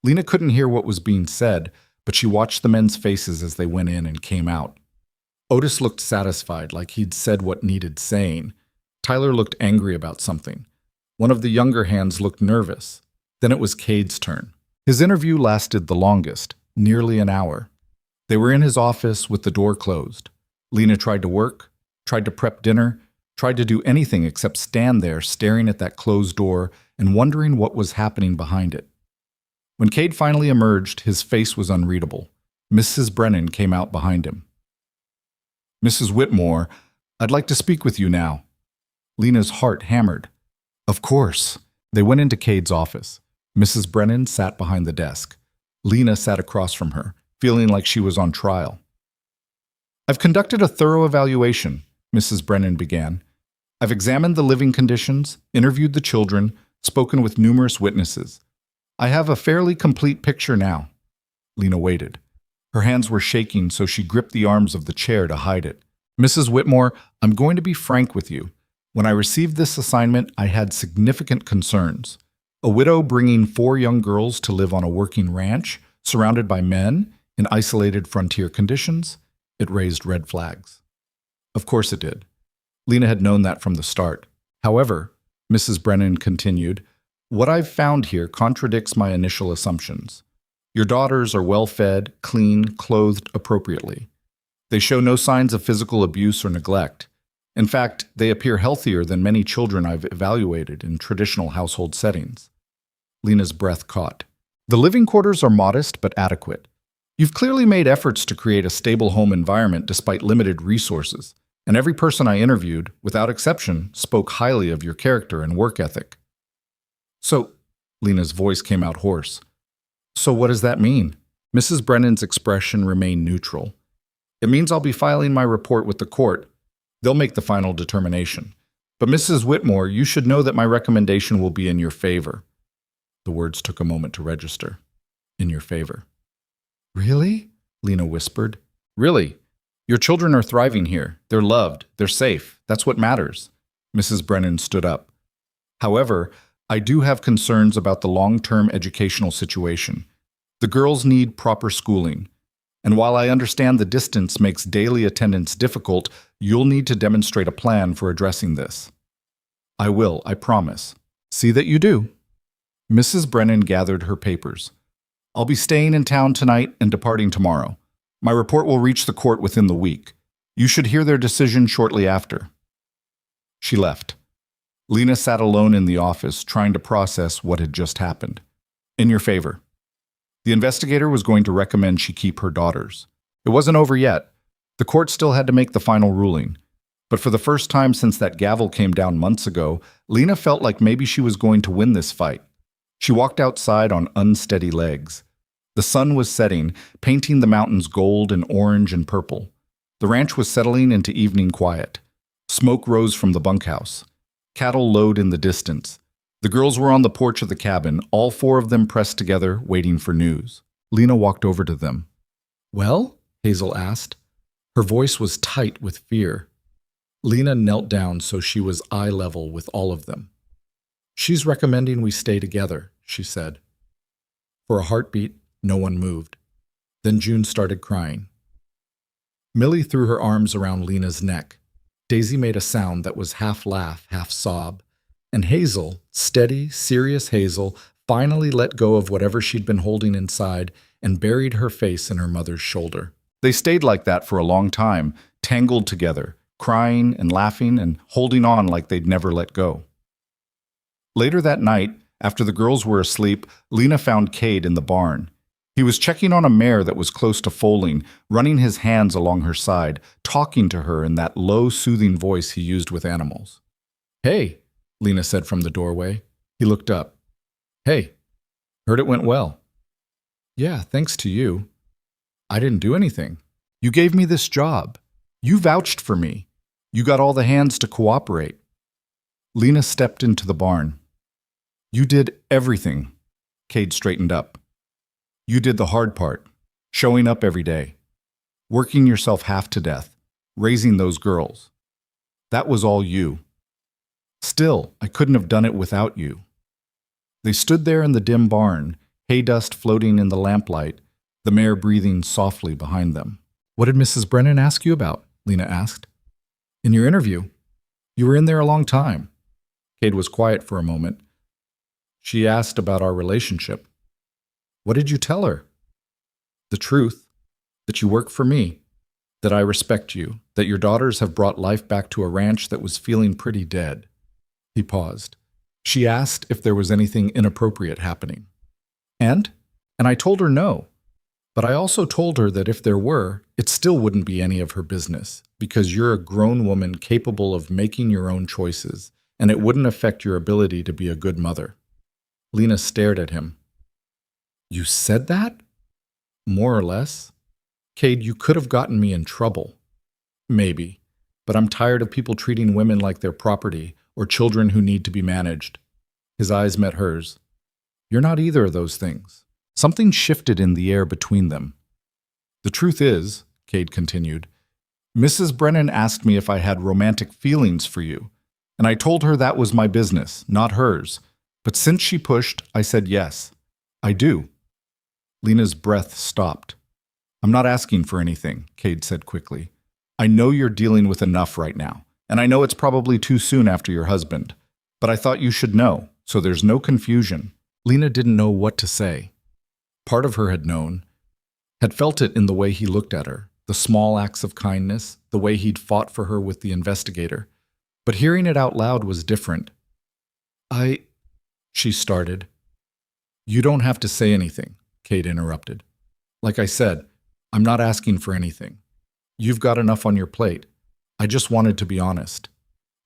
A: Lena couldn't hear what was being said, but she watched the men's faces as they went in and came out. Otis looked satisfied, like he'd said what needed saying. Tyler looked angry about something. One of the younger hands looked nervous. Then it was Cade's turn. His interview lasted the longest, nearly an hour. They were in his office with the door closed. Lena tried to work, tried to prep dinner, tried to do anything except stand there staring at that closed door and wondering what was happening behind it. When Cade finally emerged, his face was unreadable. Mrs. Brennan came out behind him. "Mrs. Whitmore, I'd like to speak with you now." Lena's heart hammered. "Of course." They went into Cade's office. Mrs. Brennan sat behind the desk. Lena sat across from her, feeling like she was on trial. "I've conducted a thorough evaluation," Mrs. Brennan began. "I've examined the living conditions, interviewed the children, spoken with numerous witnesses. I have a fairly complete picture now." Lena waited. Her hands were shaking, so she gripped the arms of the chair to hide it. "Mrs. Whitmore, I'm going to be frank with you. When I received this assignment, I had significant concerns. A widow bringing 4 young girls to live on a working ranch, surrounded by men, in isolated frontier conditions, it raised red flags." Of course it did. Lena had known that from the start. However, Mrs. Brennan continued, what I've found here contradicts my initial assumptions. Your daughters are well-fed, clean, clothed appropriately. They show no signs of physical abuse or neglect. In fact, they appear healthier than many children I've evaluated in traditional household settings. Lena's breath caught. The living quarters are modest but adequate. You've clearly made efforts to create a stable home environment despite limited resources, and every person I interviewed, without exception, spoke highly of your character and work ethic. So, Lena's voice came out hoarse. So what does that mean? Mrs. Brennan's expression remained neutral. It means I'll be filing my report with the court. They'll make the final determination. But Mrs. Whitmore, you should know that my recommendation will be in your favor. The words took a moment to register. In your favor. Really? Lena whispered. Really. Your children are thriving here. They're loved. They're safe. That's what matters. Mrs. Brennan stood up. However, I do have concerns about the long-term educational situation. The girls need proper schooling. And while I understand the distance makes daily attendance difficult, you'll need to demonstrate a plan for addressing this. I will, I promise. See that you do. Mrs. Brennan gathered her papers. I'll be staying in town tonight and departing tomorrow. My report will reach the court within the week. You should hear their decision shortly after. She left. Lena sat alone in the office, trying to process what had just happened. In your favor. The investigator was going to recommend she keep her daughters. It wasn't over yet. The court still had to make the final ruling. But for the first time since that gavel came down months ago, Lena felt like maybe she was going to win this fight. She walked outside on unsteady legs. The sun was setting, painting the mountains gold and orange and purple. The ranch was settling into evening quiet. Smoke rose from the bunkhouse. Cattle lowed in the distance. The girls were on the porch of the cabin, all four of them pressed together, waiting for news. Lena walked over to them. Well? Hazel asked. Her voice was tight with fear. Lena knelt down so she was eye level with all of them. She's recommending we stay together, she said. For a heartbeat, no one moved. Then June started crying. Millie threw her arms around Lena's neck. Daisy made a sound that was half laugh, half sob. And Hazel, steady, serious Hazel, finally let go of whatever she'd been holding inside and buried her face in her mother's shoulder. They stayed like that for a long time, tangled together, crying and laughing and holding on like they'd never let go. Later that night, after the girls were asleep, Lena found Cade in the barn. He was checking on a mare that was close to foaling, running his hands along her side, talking to her in that low, soothing voice he used with animals. Hey, Lena said from the doorway. He looked up. Hey, heard it went well. Yeah, thanks to you. I didn't do anything. You gave me this job. You vouched for me. You got all the hands to cooperate. Lena stepped into the barn. You did everything. Cade straightened up. You did the hard part, showing up every day, working yourself half to death, raising those girls. That was all you. Still, I couldn't have done it without you. They stood there in the dim barn, hay dust floating in the lamplight, the mare breathing softly behind them. What did Mrs. Brennan ask you about? Lena asked. In your interview. You were in there a long time. Cade was quiet for a moment. She asked about our relationship. What did you tell her? The truth, that you work for me, that I respect you, that your daughters have brought life back to a ranch that was feeling pretty dead. He paused. She asked if there was anything inappropriate happening. And I told her no. But I also told her that if there were, it still wouldn't be any of her business, because you're a grown woman capable of making your own choices, and it wouldn't affect your ability to be a good mother. Lena stared at him. You said that? More or less. Cade, you could have gotten me in trouble. Maybe, but I'm tired of people treating women like they're property or children who need to be managed. His eyes met hers. You're not either of those things. Something shifted in the air between them. The truth is, Cade continued, Mrs. Brennan asked me if I had romantic feelings for you, and I told her that was my business, not hers. But since she pushed, I said yes. I do. Lena's breath stopped. I'm not asking for anything, Cade said quickly. I know you're dealing with enough right now, And I know it's probably too soon after your husband, but I thought you should know, so there's no confusion." Lena didn't know what to say. Part of her had known, had felt it in the way he looked at her, the small acts of kindness, the way he'd fought for her with the investigator. But hearing it out loud was different. She started. "You don't have to say anything," Kate interrupted. "Like I said, I'm not asking for anything. You've got enough on your plate. I just wanted to be honest."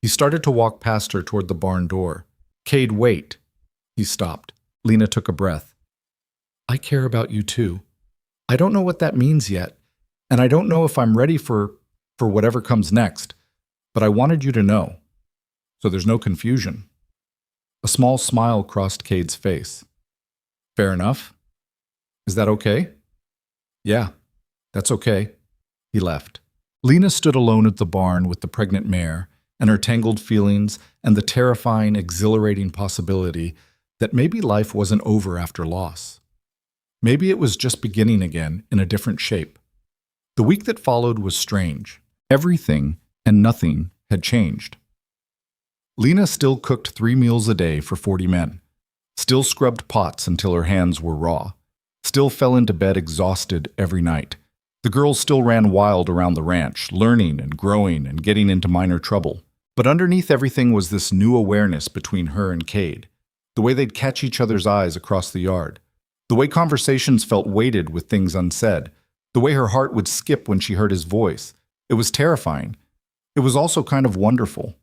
A: He started to walk past her toward the barn door. "Cade, wait." He stopped. Lena took a breath. "I care about you too. I don't know what that means yet, and I don't know if I'm ready for whatever comes next, but I wanted you to know. So there's no confusion." A small smile crossed Cade's face. "Fair enough. Is that okay?" "Yeah, that's okay." He left. Lena stood alone at the barn with the pregnant mare and her tangled feelings and the terrifying, exhilarating possibility that maybe life wasn't over after loss. Maybe it was just beginning again in a different shape. The week that followed was strange. Everything and nothing had changed. Lena still cooked 3 meals a day for 40 men, still scrubbed pots until her hands were raw, still fell into bed exhausted every night. The girls still ran wild around the ranch, learning and growing and getting into minor trouble. But underneath everything was this new awareness between her and Cade, the way they'd catch each other's eyes across the yard, the way conversations felt weighted with things unsaid, the way her heart would skip when she heard his voice. It was terrifying. It was also kind of wonderful.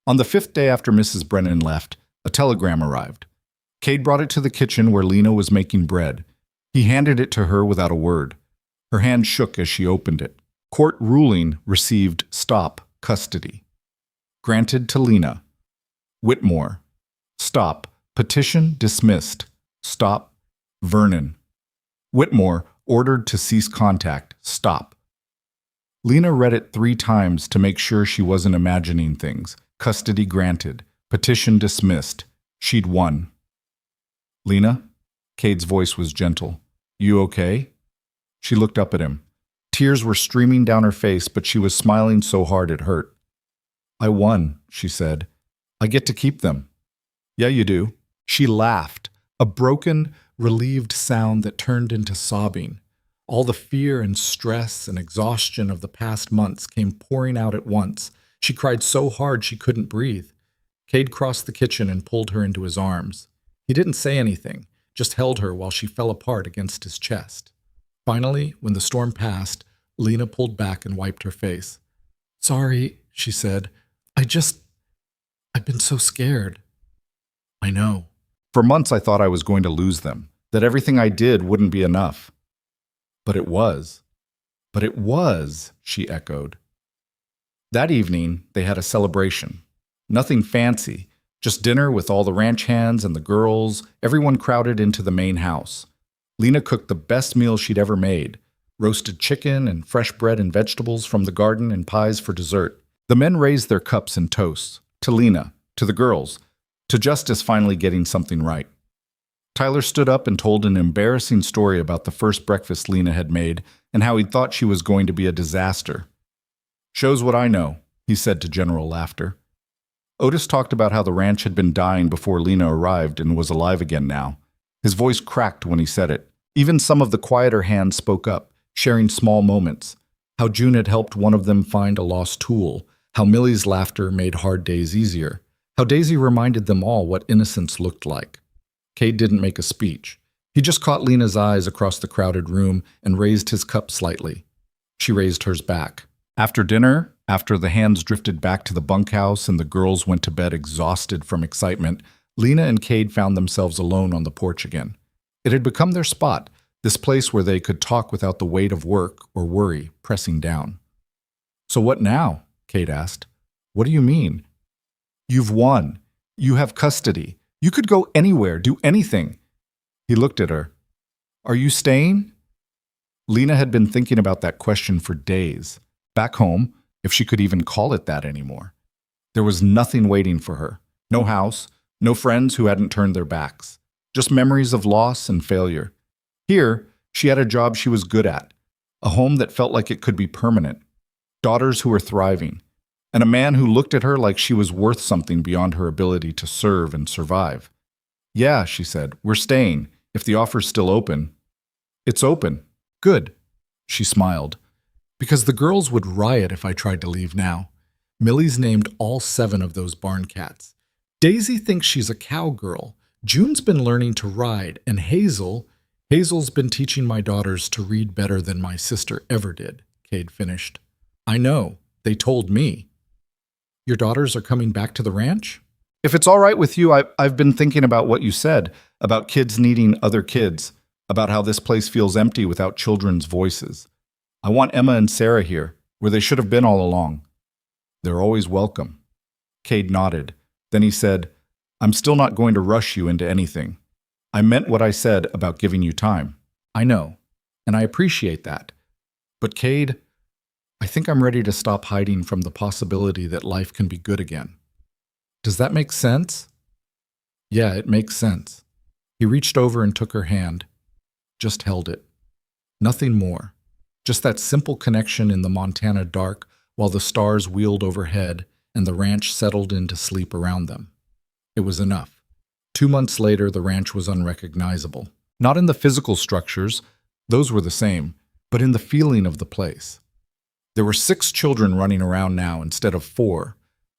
A: On the 5th day after Mrs. Brennan left, a telegram arrived. Cade brought it to the kitchen where Lena was making bread. He handed it to her without a word. Her hand shook as she opened it. Court ruling received stop custody. Granted to Lena. Whitmore. Stop. Petition dismissed. Stop. Vernon. Whitmore ordered to cease contact. Stop. Lena read it 3 times to make sure she wasn't imagining things. Custody granted. Petition dismissed. She'd won. "Lena?" Cade's voice was gentle. "You okay?" She looked up at him. Tears were streaming down her face, but she was smiling so hard it hurt. "I won," she said. "I get to keep them." "Yeah, you do." She laughed, a broken, relieved sound that turned into sobbing. All the fear and stress and exhaustion of the past months came pouring out at once. She cried so hard she couldn't breathe. Cade crossed the kitchen and pulled her into his arms. He didn't say anything, just held her while she fell apart against his chest. Finally, when the storm passed, Lena pulled back and wiped her face. "Sorry," she said. I've been so scared." "I know. For months I thought I was going to lose them, that everything I did wouldn't be enough. But it was." "But it was," she echoed. That evening, they had a celebration. Nothing fancy, just dinner with all the ranch hands and the girls, everyone crowded into the main house. Lena cooked the best meal she'd ever made, roasted chicken and fresh bread and vegetables from the garden and pies for dessert. The men raised their cups and toasts, to Lena, to the girls, to Justice finally getting something right. Tyler stood up and told an embarrassing story about the first breakfast Lena had made and how he'd thought she was going to be a disaster. "Shows what I know," he said to general laughter. Otis talked about how the ranch had been dying before Lena arrived and was alive again now. His voice cracked when he said it. Even some of the quieter hands spoke up, sharing small moments. How June had helped one of them find a lost tool. How Millie's laughter made hard days easier. How Daisy reminded them all what innocence looked like. Cade didn't make a speech. He just caught Lena's eyes across the crowded room and raised his cup slightly. She raised hers back. After dinner, after the hands drifted back to the bunkhouse and the girls went to bed exhausted from excitement, Lena and Cade found themselves alone on the porch again. It had become their spot, this place where they could talk without the weight of work or worry pressing down. "So what now?" Cade asked. "What do you mean?" "You've won. You have custody. You could go anywhere, do anything." He looked at her. "Are you staying?" Lena had been thinking about that question for days. Back home, if she could even call it that anymore. There was nothing waiting for her. No house, no friends who hadn't turned their backs. Just memories of loss and failure. Here, she had a job she was good at. A home that felt like it could be permanent. Daughters who were thriving. and a man who looked at her like she was worth something beyond her ability to serve and survive. Yeah, she said, we're staying, if the offer's still open. It's open. Good. She smiled. Because the girls would riot if I tried to leave now. Millie's named all 7 of those barn cats. Daisy thinks she's a cowgirl. June's been learning to ride, and Hazel's been teaching my daughters to read better than my sister ever did, Cade finished. I know. They told me. Your daughters are coming back to the ranch? If it's all right with you, I've been thinking about what you said, about kids needing other kids, about how this place feels empty without children's voices. I want Emma and Sarah here, where they should have been all along. They're always welcome. Cade nodded. Then he said, I'm still not going to rush you into anything. I meant what I said about giving you time. I know, and I appreciate that. But Cade, I think I'm ready to stop hiding from the possibility that life can be good again. Does that make sense? Yeah, it makes sense. He reached over and took her hand. Just held it. Nothing more. Just that simple connection in the Montana dark while the stars wheeled overhead and the ranch settled into sleep around them. It was enough. 2 months later, the ranch was unrecognizable. Not in the physical structures, those were the same, but in the feeling of the place. There were 6 children running around now instead of 4.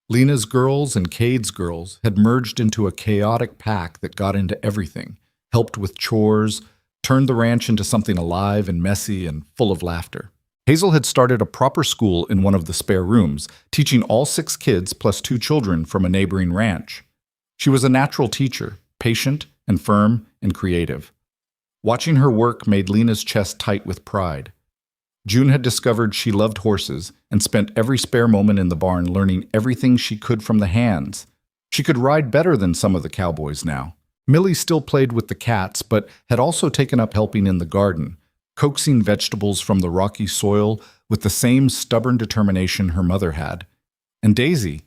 A: Lena's girls and Cade's girls had merged into a chaotic pack that got into everything, helped with chores, turned the ranch into something alive and messy and full of laughter. Hazel had started a proper school in one of the spare rooms, teaching all 6 kids plus 2 children from a neighboring ranch. She was a natural teacher, patient and firm and creative. Watching her work made Lena's chest tight with pride. June had discovered she loved horses and spent every spare moment in the barn learning everything she could from the hands. She could ride better than some of the cowboys now. Millie still played with the cats, but had also taken up helping in the garden, coaxing vegetables from the rocky soil with the same stubborn determination her mother had. And Daisy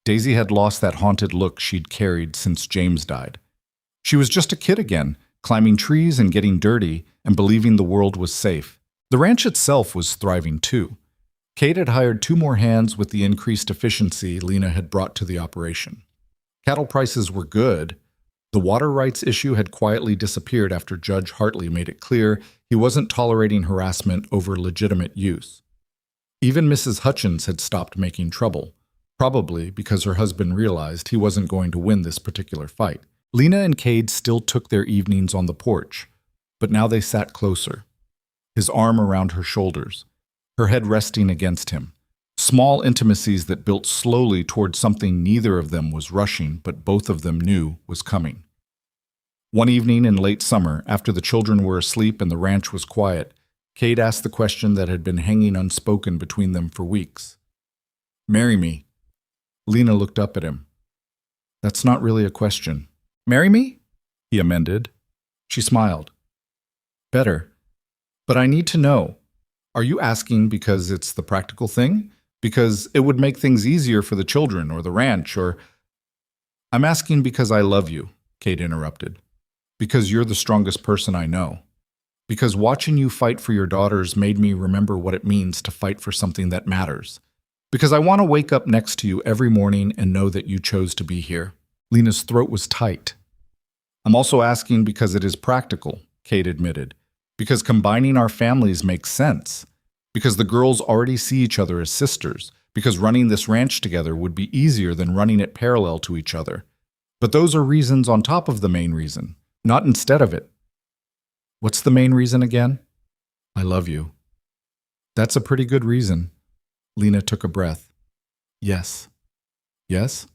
A: had lost that haunted look she'd carried since James died. She was just a kid again, climbing trees and getting dirty and believing the world was safe. The ranch itself was thriving too. Cade had hired 2 more hands with the increased efficiency Lena had brought to the operation. Cattle prices were good. The water rights issue had quietly disappeared after Judge Hartley made it clear he wasn't tolerating harassment over legitimate use. Even Mrs. Hutchins had stopped making trouble, probably because her husband realized he wasn't going to win this particular fight. Lena and Cade still took their evenings on the porch, but now they sat closer. His arm around her shoulders, her head resting against him. Small intimacies that built slowly toward something neither of them was rushing, but both of them knew was coming. One evening in late summer, after the children were asleep and the ranch was quiet, Cade asked the question that had been hanging unspoken between them for weeks. Marry me. Lena looked up at him. That's not really a question. Marry me? He amended. She smiled. Better. But I need to know, are you asking because it's the practical thing? Because it would make things easier for the children or the ranch or... I'm asking because I love you, Cade interrupted. Because you're the strongest person I know. Because watching you fight for your daughters made me remember what it means to fight for something that matters. Because I want to wake up next to you every morning and know that you chose to be here. Lena's throat was tight. I'm also asking because it is practical, Cade admitted. Because combining our families makes sense. Because the girls already see each other as sisters. Because running this ranch together would be easier than running it parallel to each other. But those are reasons on top of the main reason, not instead of it. What's the main reason again? I love you. That's a pretty good reason. Lena took a breath. Yes. Yes?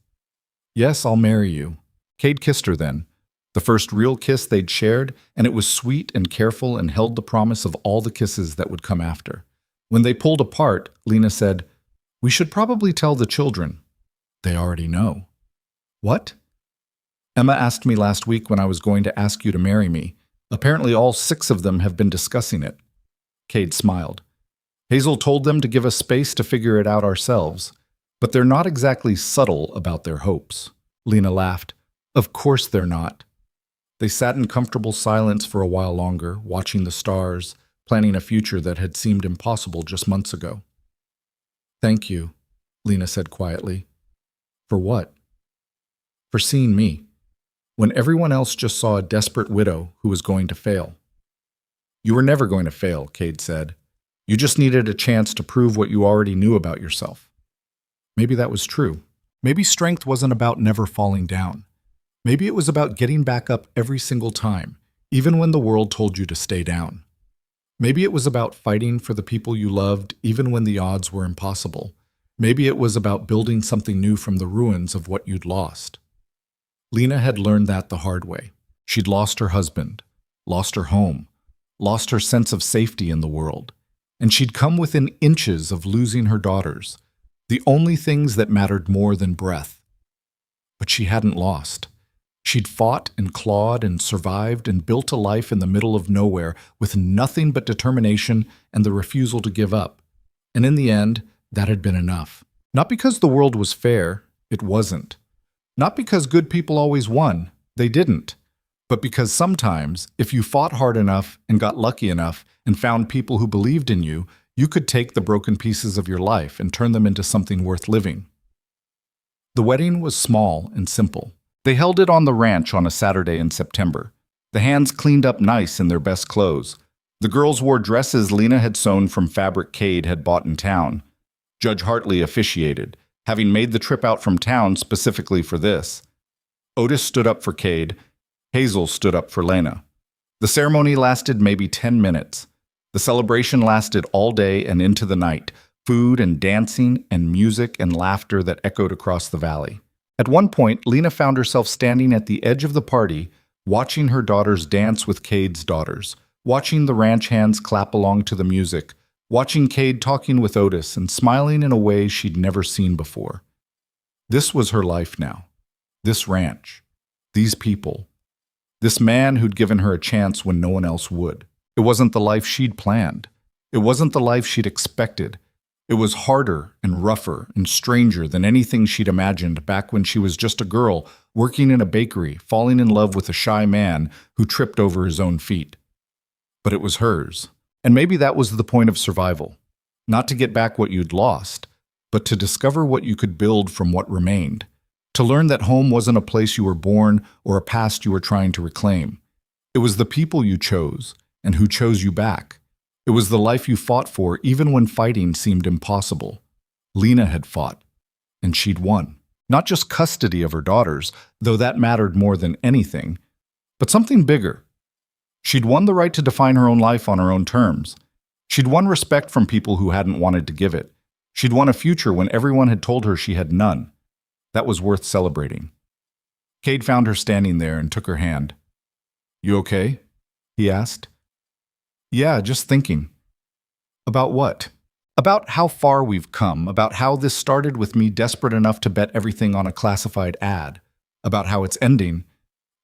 A: Yes, I'll marry you. Cade kissed her then. The first real kiss they'd shared, and it was sweet and careful and held the promise of all the kisses that would come after. When they pulled apart, Lena said, We should probably tell the children. They already know. What? Emma asked me last week when I was going to ask you to marry me. Apparently all 6 of them have been discussing it. Cade smiled. Hazel told them to give us space to figure it out ourselves, but they're not exactly subtle about their hopes. Lena laughed. Of course they're not. They sat in comfortable silence for a while longer, watching the stars, planning a future that had seemed impossible just months ago. Thank you. Lena said quietly. For what? For seeing me, when everyone else just saw a desperate widow who was going to fail. You were never going to fail, Cade said. You just needed a chance to prove what you already knew about yourself. Maybe that was true. Maybe strength wasn't about never falling down. Maybe it was about getting back up every single time, even when the world told you to stay down. Maybe it was about fighting for the people you loved even when the odds were impossible. Maybe it was about building something new from the ruins of what you'd lost. Lena had learned that the hard way. She'd lost her husband, lost her home, lost her sense of safety in the world, and she'd come within inches of losing her daughters, the only things that mattered more than breath. But she hadn't lost. She'd fought and clawed and survived and built a life in the middle of nowhere with nothing but determination and the refusal to give up. And in the end, that had been enough. Not because the world was fair, it wasn't. Not because good people always won, they didn't. But because sometimes, if you fought hard enough and got lucky enough and found people who believed in you, you could take the broken pieces of your life and turn them into something worth living. The wedding was small and simple. They held it on the ranch on a Saturday in September. The hands cleaned up nice in their best clothes. The girls wore dresses Lena had sewn from fabric Cade had bought in town. Judge Hartley officiated, having made the trip out from town specifically for this. Otis stood up for Cade. Hazel stood up for Lena. The ceremony lasted maybe 10 minutes. The celebration lasted all day and into the night, food and dancing and music and laughter that echoed across the valley. At one point, Lena found herself standing at the edge of the party, watching her daughters dance with Cade's daughters, watching the ranch hands clap along to the music, watching Cade talking with Otis and smiling in a way she'd never seen before. This was her life now. This ranch. These people. This man who'd given her a chance when no one else would. It wasn't the life she'd planned. It wasn't the life she'd expected. It was harder and rougher and stranger than anything she'd imagined back when she was just a girl working in a bakery, falling in love with a shy man who tripped over his own feet. But it was hers. And maybe that was the point of survival. Not to get back what you'd lost, but to discover what you could build from what remained. To learn that home wasn't a place you were born or a past you were trying to reclaim. It was the people you chose and who chose you back. It was the life you fought for even when fighting seemed impossible. Lena had fought, and she'd won. Not just custody of her daughters, though that mattered more than anything, but something bigger. She'd won the right to define her own life on her own terms. She'd won respect from people who hadn't wanted to give it. She'd won a future when everyone had told her she had none. That was worth celebrating. Cade found her standing there and took her hand. "You okay?" he asked. "Yeah, just thinking." "About what?" "About how far we've come, about how this started with me desperate enough to bet everything on a classified ad, about how it's ending."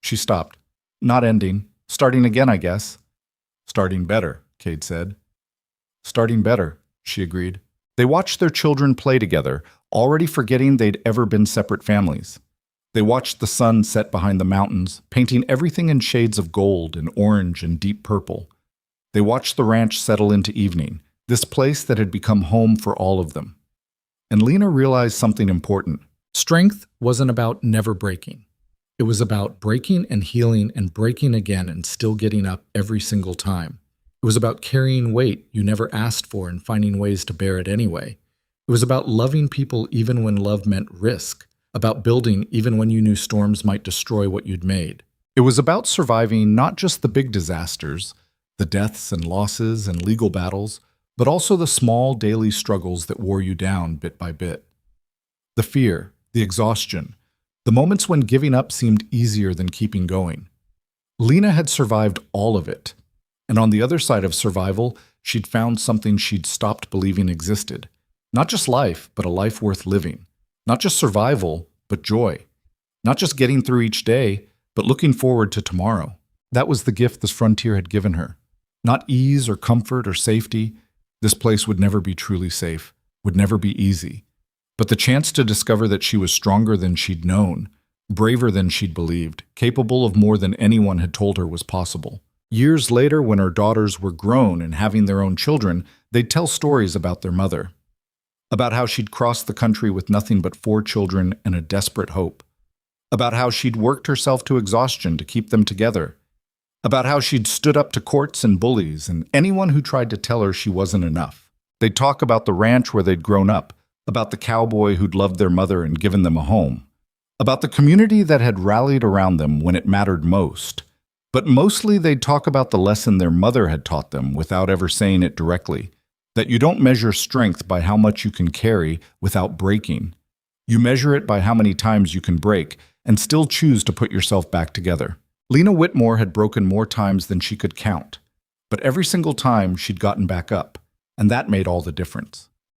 A: She stopped. "Not ending. Starting again, I guess." "Starting better," Cade said. "Starting better," she agreed. They watched their children play together, already forgetting they'd ever been separate families. They watched the sun set behind the mountains, painting everything in shades of gold and orange and deep purple. They watched the ranch settle into evening, this place that had become home for all of them. And Lena realized something important. Strength wasn't about never breaking. It was about breaking and healing and breaking again and still getting up every single time. It was about carrying weight you never asked for and finding ways to bear it anyway. It was about loving people even when love meant risk, about building even when you knew storms might destroy what you'd made. It was about surviving not just the big disasters, the deaths and losses and legal battles, but also the small daily struggles that wore you down bit by bit. The fear, the exhaustion, the moments when giving up seemed easier than keeping going. Lena had survived all of it. And on the other side of survival, she'd found something she'd stopped believing existed. Not just life, but a life worth living. Not just survival, but joy. Not just getting through each day, but looking forward to tomorrow. That was the gift this frontier had given her. Not ease or comfort or safety. This place would never be truly safe, would never be easy. But the chance to discover that she was stronger than she'd known, braver than she'd believed, capable of more than anyone had told her was possible. Years later, when her daughters were grown and having their own children, they'd tell stories about their mother. about how she'd crossed the country with nothing but 4 children and a desperate hope, about how she'd worked herself to exhaustion to keep them together, about how she'd stood up to courts and bullies and anyone who tried to tell her she wasn't enough. They'd talk about the ranch where they'd grown up, about the cowboy who'd loved their mother and given them a home, about the community that had rallied around them when it mattered most. But mostly they'd talk about the lesson their mother had taught them without ever saying it directly, that you don't measure strength by how much you can carry without breaking. You measure it by how many times you can break and still choose to put yourself back together. Lena Whitmore had broken more times than she could count, but every single time she'd gotten back up, and that made all the difference.